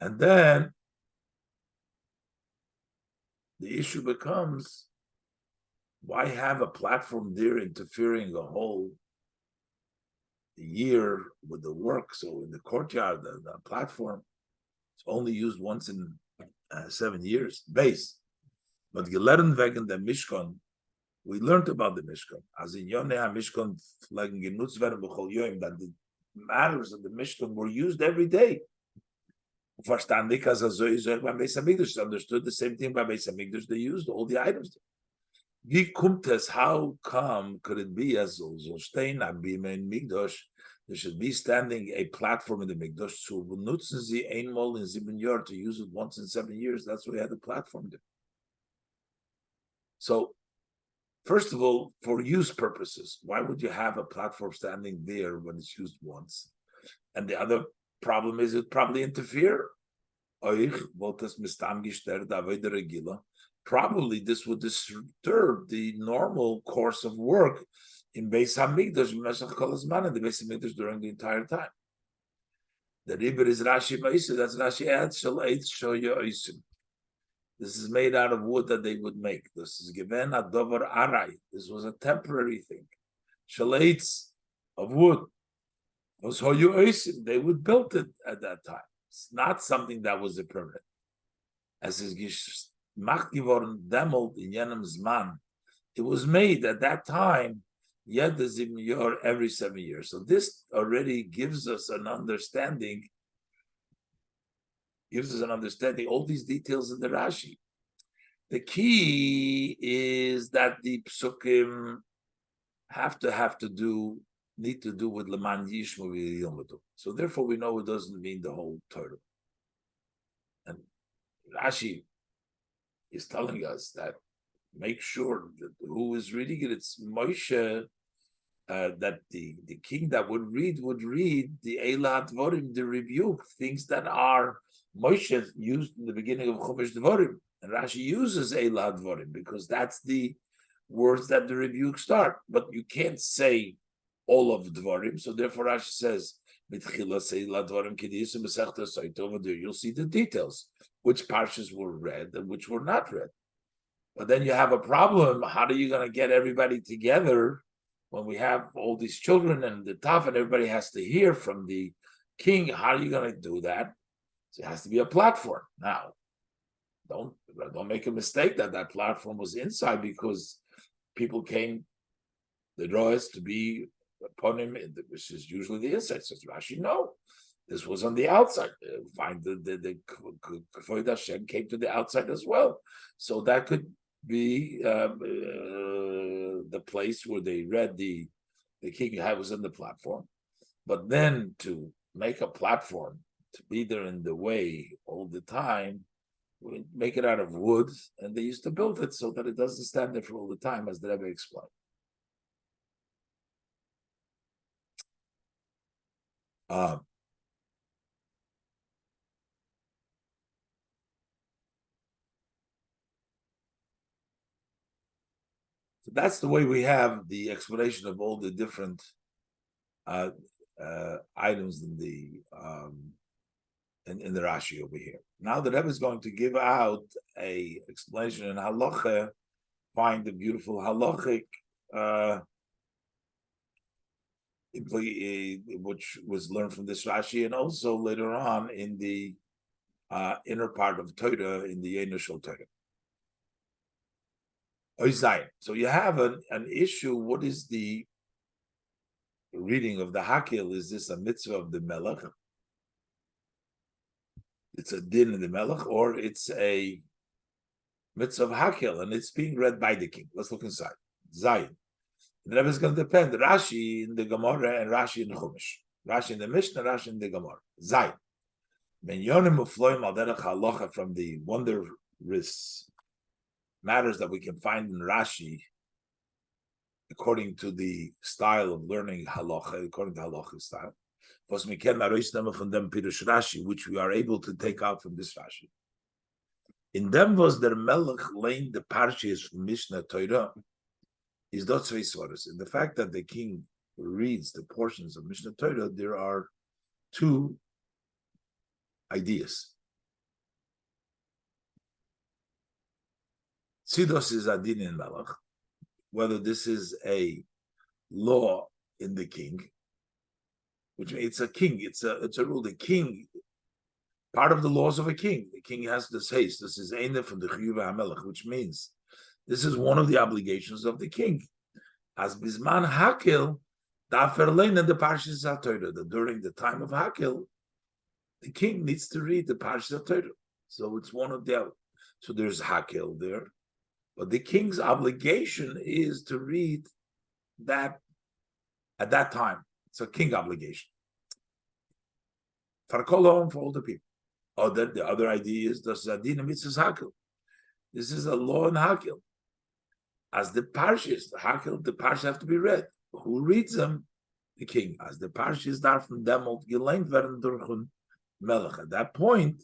And then the issue becomes, why have a platform there interfering a whole year with the work? So in the courtyard, the platform, it's only used once in 7 years, base. But gelernt wegen der Mishkan, we learned about the Mishkan. As in Yoneh HaMishkan, that the matters of the Mishkan were used every day. Verstandig as Beis Hamikdash understood the same thing by Beis Hamikdash. They used all the items. How come could it be as Zolstein Abima in Mikdash? There should be standing a platform in the Mikdash. So benutzen sie einmal in 7 Jahren, to use it once in 7 years. That's why we had the platform there. So, first of all, for use purposes, why would you have a platform standing there when it's used once? And the other problem is it probably interfere. Probably this would disturb the normal course of work in Beis Hamikdash, in the Beis Hamikdash during the entire time. The Ribber is Rashi Ma'isa, that's Rashi adds, this is made out of wood that they would make. This is given a dover arai. This was a temporary thing. Shalates of wood. They would build it at that time. It's not something that was a permanent. As is gemacht geworden demult in jenem Zman, it was made at that time, yet the Zimyor every 7 years. So this already gives us an understanding. All these details in the Rashi. The key is that the psukim need to do with Leman Yishmu V'Yilmadu. So therefore we know it doesn't mean the whole Torah. And Rashi is telling us that make sure that who is reading it, it's Moshe, that the king that would read the Eilat Dvorim, the rebuke, things that are Moshe used in the beginning of Chumash Dvorim. And Rashi uses Eilat Dvorim because that's the words that the rebuke start. But you can't say all of Dvorim. So therefore Rashi says, you'll see the details, which parshas were read and which were not read. But then you have a problem. How are you going to get everybody together when we have all these children and the taf and everybody has to hear from the king? How are you going to do that? So it has to be a platform. Now, don't make a mistake that platform was inside because people came, the drawers to be upon him, which is usually the inside. Says Rashi, no, this was on the outside. Find the Kvoid Hashem came to the outside as well. So that could be the place where they read the king was in the platform. But then to make a platform to be there in the way all the time, we make it out of wood, and they used to build it so that it doesn't stand there for all the time, as the Rebbe explained. So that's the way we have the explanation of all the different items in the Rashi over here. Now the Rebbe is going to give out a explanation in halacha. Find the beautiful halachic which was learned from this Rashi, and also later on in the inner part of Torah, in the initial Torah. So you have an issue. What is the reading of the Hakil? Is this a mitzvah of the Melech? It's a din in the Melech, or it's a mitzvah of Hakil, and it's being read by the king. Let's look inside. Zayin. The Rebbe is going to depend. Rashi in the Gemara and Rashi in the Chumash. Rashi in the Mishnah, Rashi in the Gemara. Zayin. Ben Yonim Ufloim al derech halacha, from the wondrous matters that we can find in Rashi, according to the style of learning halacha, according to halacha style, which we are able to take out from this Rashi. In them was der Melech lein the parshas from Mishnah Torah is dot zwei svaros. In the fact that the king reads the portions of Mishnah Torah, there are two ideas. Tzidos is adin in Melech, whether this is a law in the king, which means it's a king, it's a rule. The king, part of the laws of a king, the king has this haste. This is eine from the Chiyuv HaMelech, which means this is one of the obligations of the king. As bisman Hakil, daferlein and the Parshas HaTorah, that during the time of Hakil, the king needs to read the Parshas HaTorah. So it's one of the, so there's Hakil there. But the king's obligation is to read that at that time. It's a king obligation. For all the people. Or that the other idea is the Zadina Mitzvahs Hakil. This is a law in Hakil. As the Parshas, the Hakil, the Parshas have to be read. Who reads them? The king. As the Parshas darfen demot geleint werden durch Melech. At that point,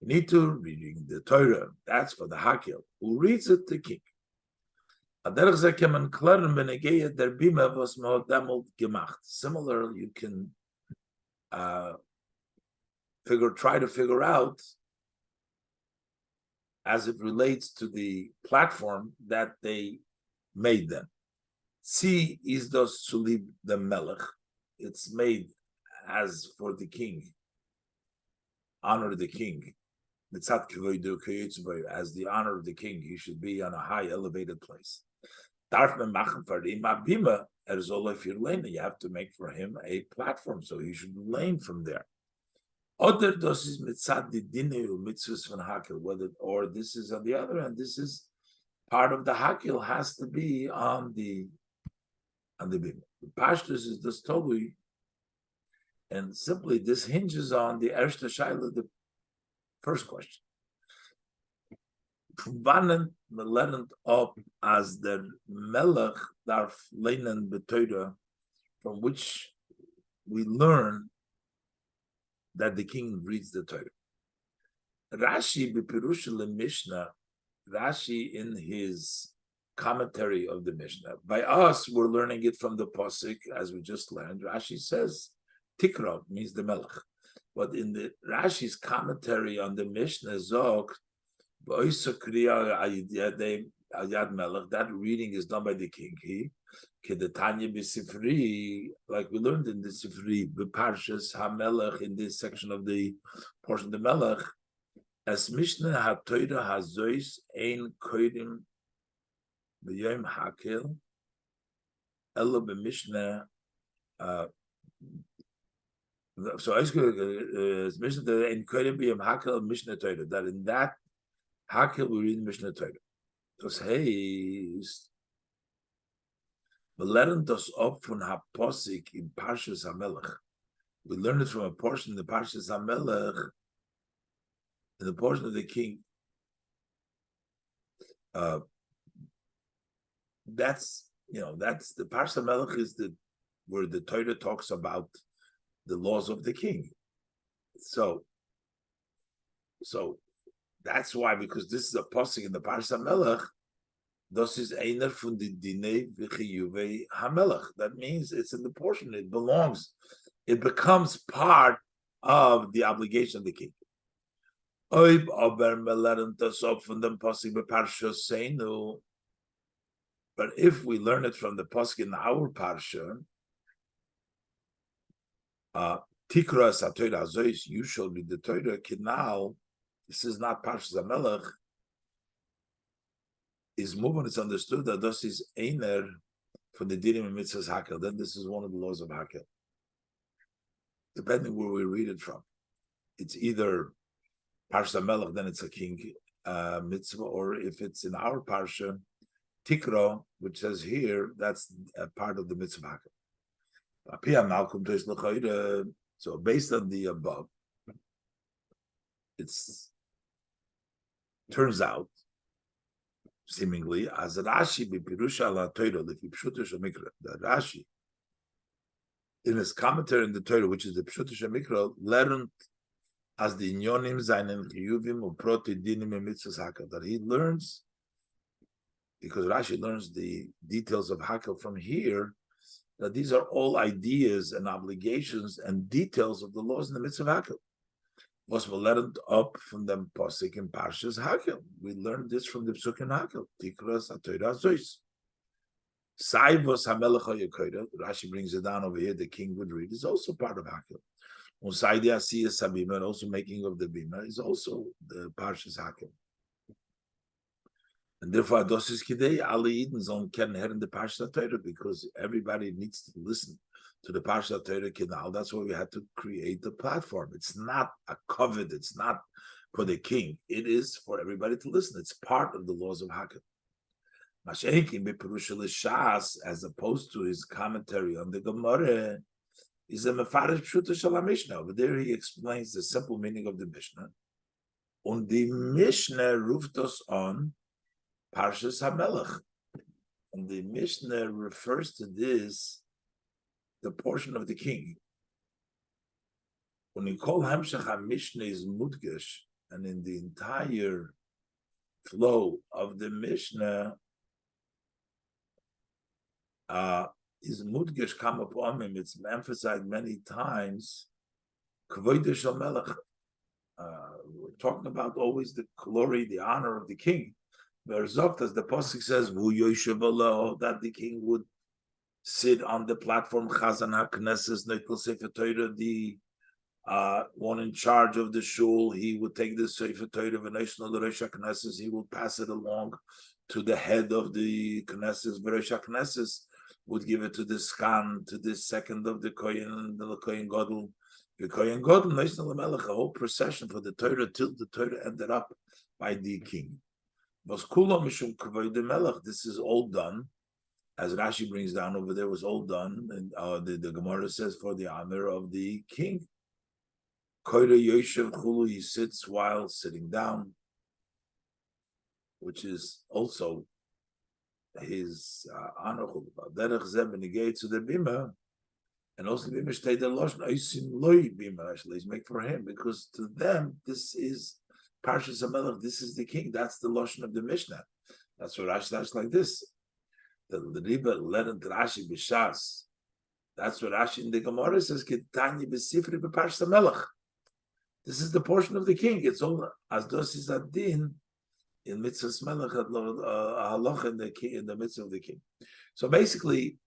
you need to reading the Torah. That's for the Hakil. Who reads it? The king. Similar, you can try to figure out as it relates to the platform that they made them. See is those sulib the melech. It's made as for the king, honor the king. As the honor of the king, he should be on a high, elevated place. You have to make for him a platform, so he should lane from there. Whether or this is on the other end, this is part of the hakil has to be on the bima. The pashtus is this totally, and simply this hinges on the erste shaila, the first question. Wann lernt up as der Melech darf leinen beteure, from which we learn that the king reads the Torah. Rashi bepirushel Mishnah, Rashi in his commentary of the Mishnah. By us, we're learning it from the Pasuk, as we just learned. Rashi says, Tikra means the Melech. But in the Rashi's commentary on the Mishnah, Zog, that reading is done by the king. Like we learned in the Sifri, Parshas HaMelech, in this section of the portion of the Melech, as Mishnah HaTorah HaZois Ein Koidim B'Yom Hakil Elo B'Mishnah. So Mishnah Ein Koidim B'Yom Hakil Mishnah Torah, that in that Hakil we read Mishnah Torah. Because hey, we learn this up from Haposik in Parshas HaMelech. We learn it from a portion in the Parshas HaMelech, in the portion of the king. That's the Parshas HaMelech is where the Torah talks about the laws of the king. So that's why, because this is a posting in the Parshas HaMelech, this is einer von the dinei v'chiyuvei hamelech. That means it's in the portion, it belongs, it becomes part of the obligation of the king. But if we learn it from the posuk in our parsha, Tikra Satoira Azois, you shall read the Torah. Kinal, this is not Parshas HaMelech. Is movement, it's understood that this is einer from the dinim and mitzvahs hakel. Then this is one of the laws of hakel. Depending where we read it from, it's either Parsha Melech, then it's a king mitzvah, or if it's in our parsha Tikra, which says here, that's a part of the mitzvah hakel. So based on the above, it's turns out, seemingly, as Rashi b'pirusha la Torah, the Pshuta Shemikra, the Rashi in his commentary in the Torah, which is the Pshuta Shemikra, learned as the inyonim zainen chiyuvim uproti dinim mitzvahs hakel, that he learns, because Rashi learns the details of hakel from here, that these are all ideas and obligations and details of the laws in the mitzvah hakel. Was learned up from the posik in Parshas Hakel. We learned this from the Psuk in Hakel. Tikras Atoira Zois. Saivos Hamelech HaYakoida. Rashi brings it down over here. The king would read. Is also part of Hakel. Usaidi Asiyas Sabima, and also making of the Bima, is also the Parshas Hakel. And therefore, Adosis Kidei Ali Eden Zon can hear in the Parshas Torah, because everybody needs to listen to the Parshat Torah Kinal. That's why we had to create the platform. It's not a covet. It's not for the king. It is for everybody to listen. It's part of the laws of Hakel. As opposed to his commentary on the Gemara, is a Mefarish Pshuta Shel Mishnah. Over there, he explains the simple meaning of the Mishnah. And the Mishnah ruft us on Parshas HaMelech. And the Mishnah refers to this, the portion of the king. When you call Hamshach HaMishnah is Mudgesh, and in the entire flow of the Mishnah, is Mudgesh come upon him. It's emphasized many times. Kvodah Shel Melech. We're talking about always the glory, the honor of the king. Verzot, as the pasuk says, that the king would sit on the platform Chazan HaKnesses Neitel Sefer Torah, the one in charge of the shul. He would take the Sefer Torah of National Rosh HaKnesses. He would pass it along to the head of the Knesses. Rosh HaKnesses would give it to the Skan, to the second of the Kohen, the Kohen Gadol. The Kohen Gadol, National Melech, a whole procession for the Torah till the Torah ended up by the king. This is all done, as Rashi brings down over there, was all done, and the Gemara says for the honor of the king. He sits while sitting down, which is also his honor. To the bima, and also the bima stay the loshn oisim loy bima. Actually, make for him, because to them this is Parshas HaMelech. This is the king. That's the loshn of the Mishnah. That's what Rashi starts like this. The riba learned Rashi b'shas. That's what Rashi in the Gemara says. Ketanya b'sifri b'Parshas HaMelech. This is the portion of the king. It's all as dosis adin in mitzvahs melech halacha in the midst of the king. So basically,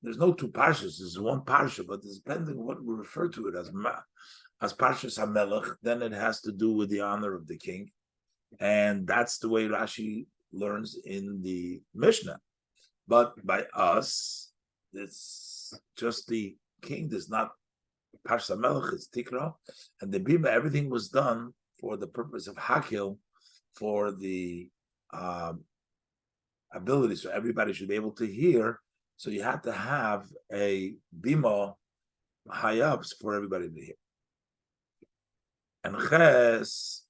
there's no two parshas. There's one parsha, but depending on what we refer to it as parshas hamelech, then it has to do with the honor of the king, and that's the way Rashi learns in the Mishnah. But by us, it's just the king does not. Parsha Melech is Tikra, and the Bima, everything was done for the purpose of Hakil, for the ability, so everybody should be able to hear. So you had to have a Bima high ups for everybody to hear. And Ches,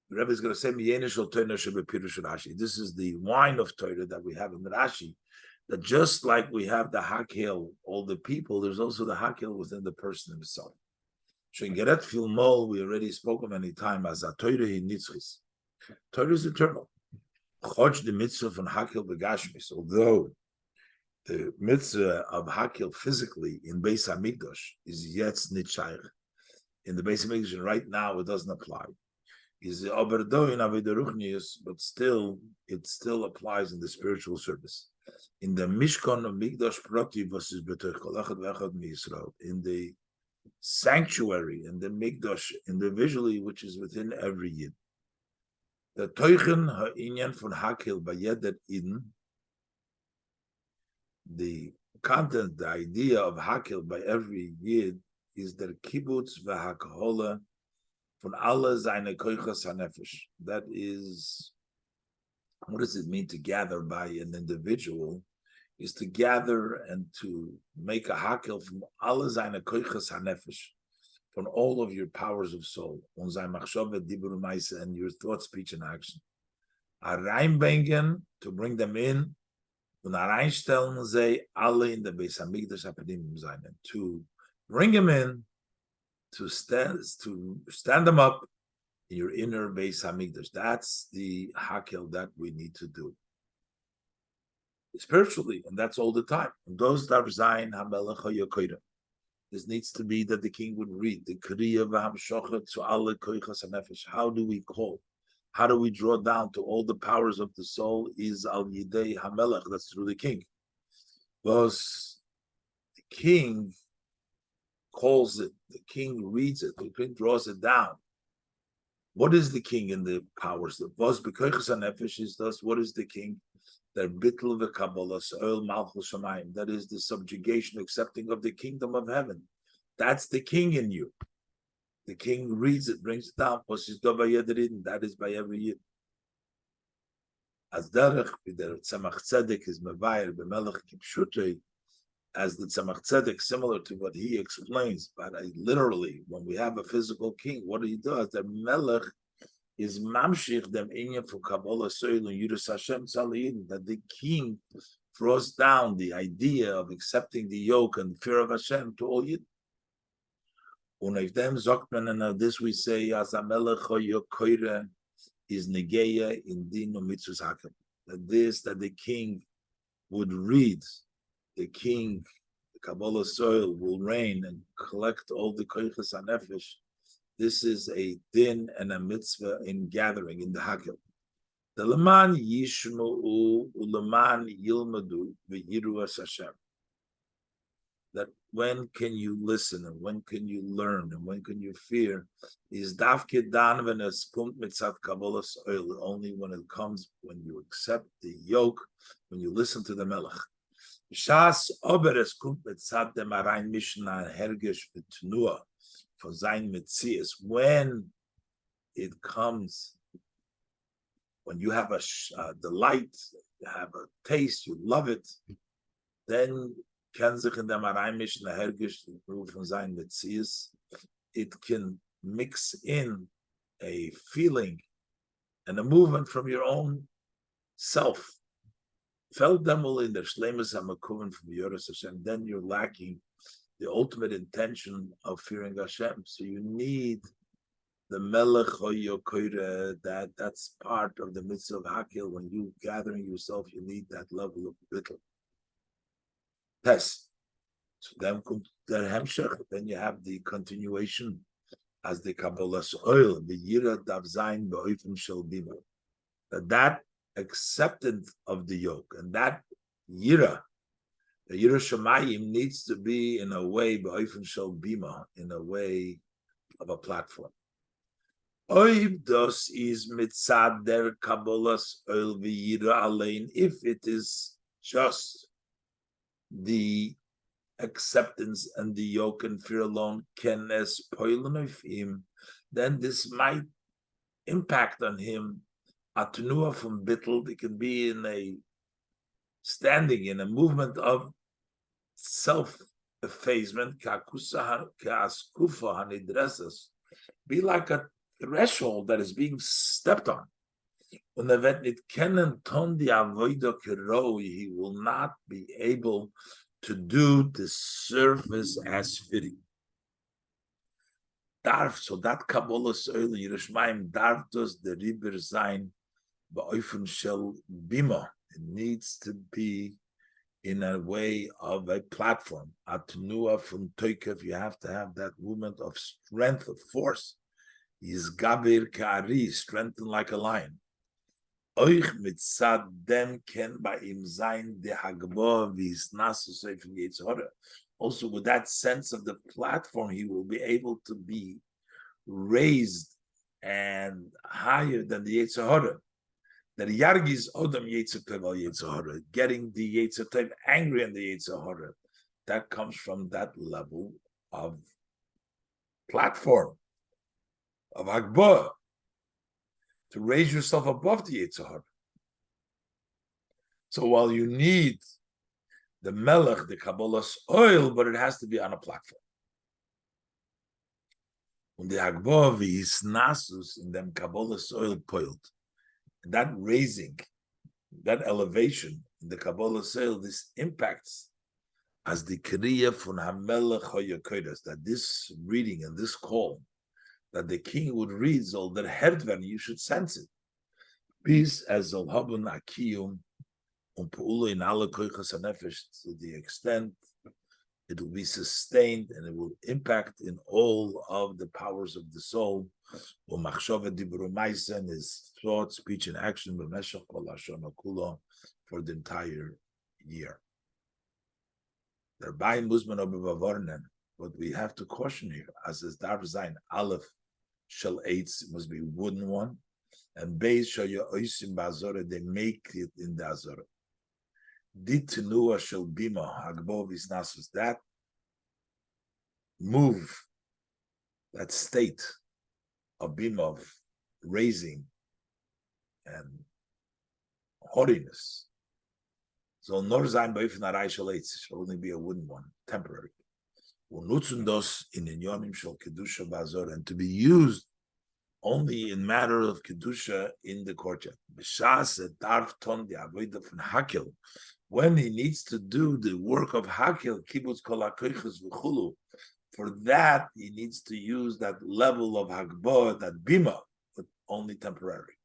the Rebbe is going to say, this is the wine of Torah that we have in Rashi. That just like we have the Hakil, all the people, there's also the Hakil within the person himself. Shengeret Filmol, we already spoke of many times as a Torah in Nitzchis. Torah is eternal. Chodj the mitzvah from Hakil begashmis, although the mitzvah of Hakil physically in Beis Hamikdash is yetz nitshayich. In the Beis Hamikdash right now it doesn't apply. Is oberdo in Avedaruchnius, but still it still applies in the spiritual service. In the Mishkan of Mikdash Prati versus B'toich Kol Echad V'echad Mi'Yisrael, in the sanctuary, in the Mikdash, individually, which is within every Yid. The Teuchen Ha'inyan von Hakil B'Yedet Eden, the content, the idea of Hakil by every Yid is der Kibbutz V'Hakahola von alle seine Koichas HaNefesh. That is, what does it mean to gather by an individual? Is to gather and to make a hakel from alle seine koiches hanefesh, from all of your powers of soul, und sein machshove dibur meise, and your thought, speech, and action. A reinbringen, to bring them in, und a reinstellen sie alle in the Beis Hamikdash Apedim sein, and to bring them in, to stand them up in your inner Beis Hamikdash. That's the hakel that we need to do spiritually, and that's all the time. And those that resign, this needs to be that the king would read the Kriya v'hamshochet to alle koichas hanefesh. How do we call? How do we draw down to all the powers of the soul? Is al yidei hamelech. That's through the king. Thus, the king calls it. The king reads it. The king draws it down. What is the king in the powers? The vos b'koichas hanefesh is thus. What is the king? That bittul v'kabbalah soil malchus shamayim. That is the subjugation, accepting of the kingdom of heaven. That's the king in you. The king reads it, brings it down. That is by every yid. As derech the tzemach tzedek is mevayer b'melech kipshutei, as the tzemach tzedek, similar to what he explains, but literally, when we have a physical king, what he does, the melech is mamshich them inyan for Kabbalah soil and Yudus Hashem Tzaliyim, that the king draws down the idea of accepting the yoke and fear of Hashem to all Yid. And this we say as Amelech Yokoire is negeya in din mitzvus hakel. That the king would read, the king, the Kabbalah soil will reign and collect all the koiches hanefesh. This is a din and a mitzvah in gathering in the hakel. The leman yishma'u uleman yilmadu v'yiru es Hashem. That when can you listen and when can you learn and when can you fear is davke dan when es kommt mitzat kabbalas oil, only when it comes, when you accept the yoke, when you listen to the melech. Shas ober es kommt mitzat dem arayin mishna hergesh v'tnua for zayin mitzias, when it comes, when you have a delight, you have a taste, you love it, then it can mix in a feeling and a movement from your own self. In der from Hashem, then you're lacking the ultimate intention of fearing Hashem. So you need the melech that's part of the mitzvah of Hakil. When you gathering yourself, you need that level of bittul. Test. So then der Hemshech, then you have the continuation as the Kabbalah's oil, the Yira Dav Zayin Ba'oifim Shel Bima. That acceptance of the yoke and that Yira, the Yira Shemayim, needs to be in a way Ba'oifim Shel Bima, in a way of a platform. Oib dos is mitzad der Kabbalah's oil v'Yira alein, if it is just the acceptance and the yoke and fear alone, then this might impact on him. Atunua from bittul, it can be in a standing, in a movement of self-effacement, be like a threshold that is being stepped on. He will not be able to do the service as fitting. So that Kabbalah Soil Yerushalayim darf does the Riber sein ba'ofen shel bima. It needs to be in a way of a platform. Atnua from Toikev, you have to have that movement of strength, of force. Yizgabir ka'ari, strengthened like a lion. Euch mitzad dem ken ba'im zayin de hagbo v'isnasu seifim Yetzirah. Also, with that sense of the platform, he will be able to be raised and higher than the Yetzirah. That yargis odam Yetzirah al Yetzirah, getting the Yetzirah angry and the Yetzirah. That comes from that level of platform, of hagbo, to raise yourself above the Yetzirah. So while you need the melech, the Kabbalah's oil, but it has to be on a platform. When the hagbo v'hisnasus in them Kabbalah's oil poiled, that raising, that elevation in the Kabbalah's oil, this impacts as the kriya from hamelech hoyakodas, that this reading and this call that the king would read, so that herdvan, you should sense it. Peace as zolhabun akiyum umpu'ulu in alle koichas hanefesh, to the extent it will be sustained and it will impact in all of the powers of the soul. Umachshava dibru ma'isen, his thought, speech, and action b'meshach kol hashana kulo, for the entire year. Thereby muzman obevavornen. What we have to caution here, as is Dar Zayin Aleph Shel Eitz, must be wooden one, and Beis Shel Yoisim Ba'Azorah, they make it in the Azorah. Dit Tenua Shel Bima Hagbo Visnasus, that move, that state of Bima, of raising and haughtiness. So Nor Zayin Ba'Ifn Arai Shel Eitz, shall only be a wooden one, temporary. And to be used only in matter of kedusha in the courtyard. When he needs to do the work of hakil, kibbutz kol hakoiches v'chulu, for that he needs to use that level of hagbo, that bima, but only temporary.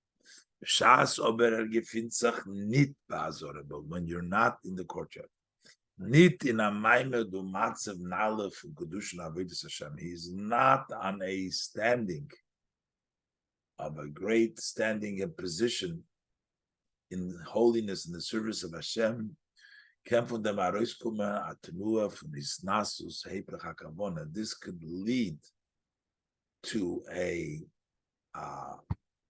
But when you're not in the courtyard, Nit in a maime du matzev nale from kedushin avodas Hashem. He's not on a standing of a great standing and position in holiness in the service of Hashem. This could lead to a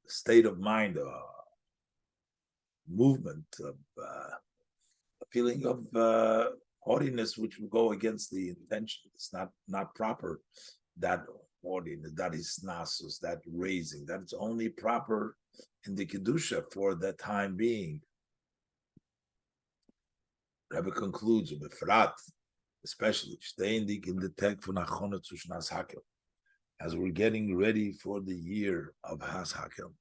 state of mind, a movement of a feeling of haughtiness, which will go against the intention. It's not proper. That haughtiness, that is nasus, that raising, that it's only proper in the kedusha for the time being. Rebbe concludes with Befrat, especially staying in the tek for Nachona Tushnas Hakel, as we're getting ready for the year of Has Hakel.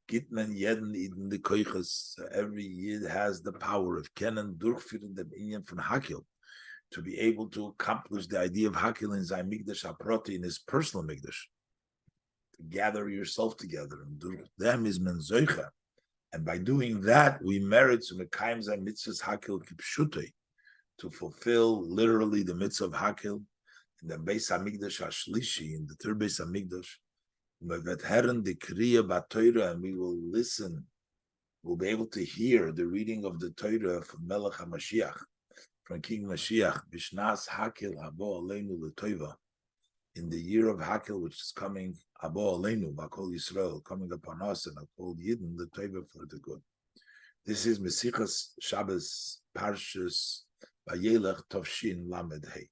Gitman Jeden in the Koiches, every year has the power of Kenan durchführen dem Inyan von Hakel, to be able to accomplish the idea of Hakel in Zay Migdash Aproti, in his personal Migdash, to gather yourself together, and do them is men zoicha. And by doing that, we merit to mekayim zay mitzvahs Hakel kipshutei, to fulfill literally the mitzvah of Hakel in the Beis Hamikdash Hashlishi, in the third Beis Hamikdash. And we will listen, we'll be able to hear the reading of the Torah from Melech HaMashiach, from King Mashiach, Bishnas Hakel Habo Aleinu L'Toiva, in the year of Hakel, which is coming, Abo Aleinu, Bakol Yisrael, coming upon us, and Akol Yidden, the Toiva for the good. This is Mesichas Shabbos Parshas Vayelech Tovshin Lamed Hei.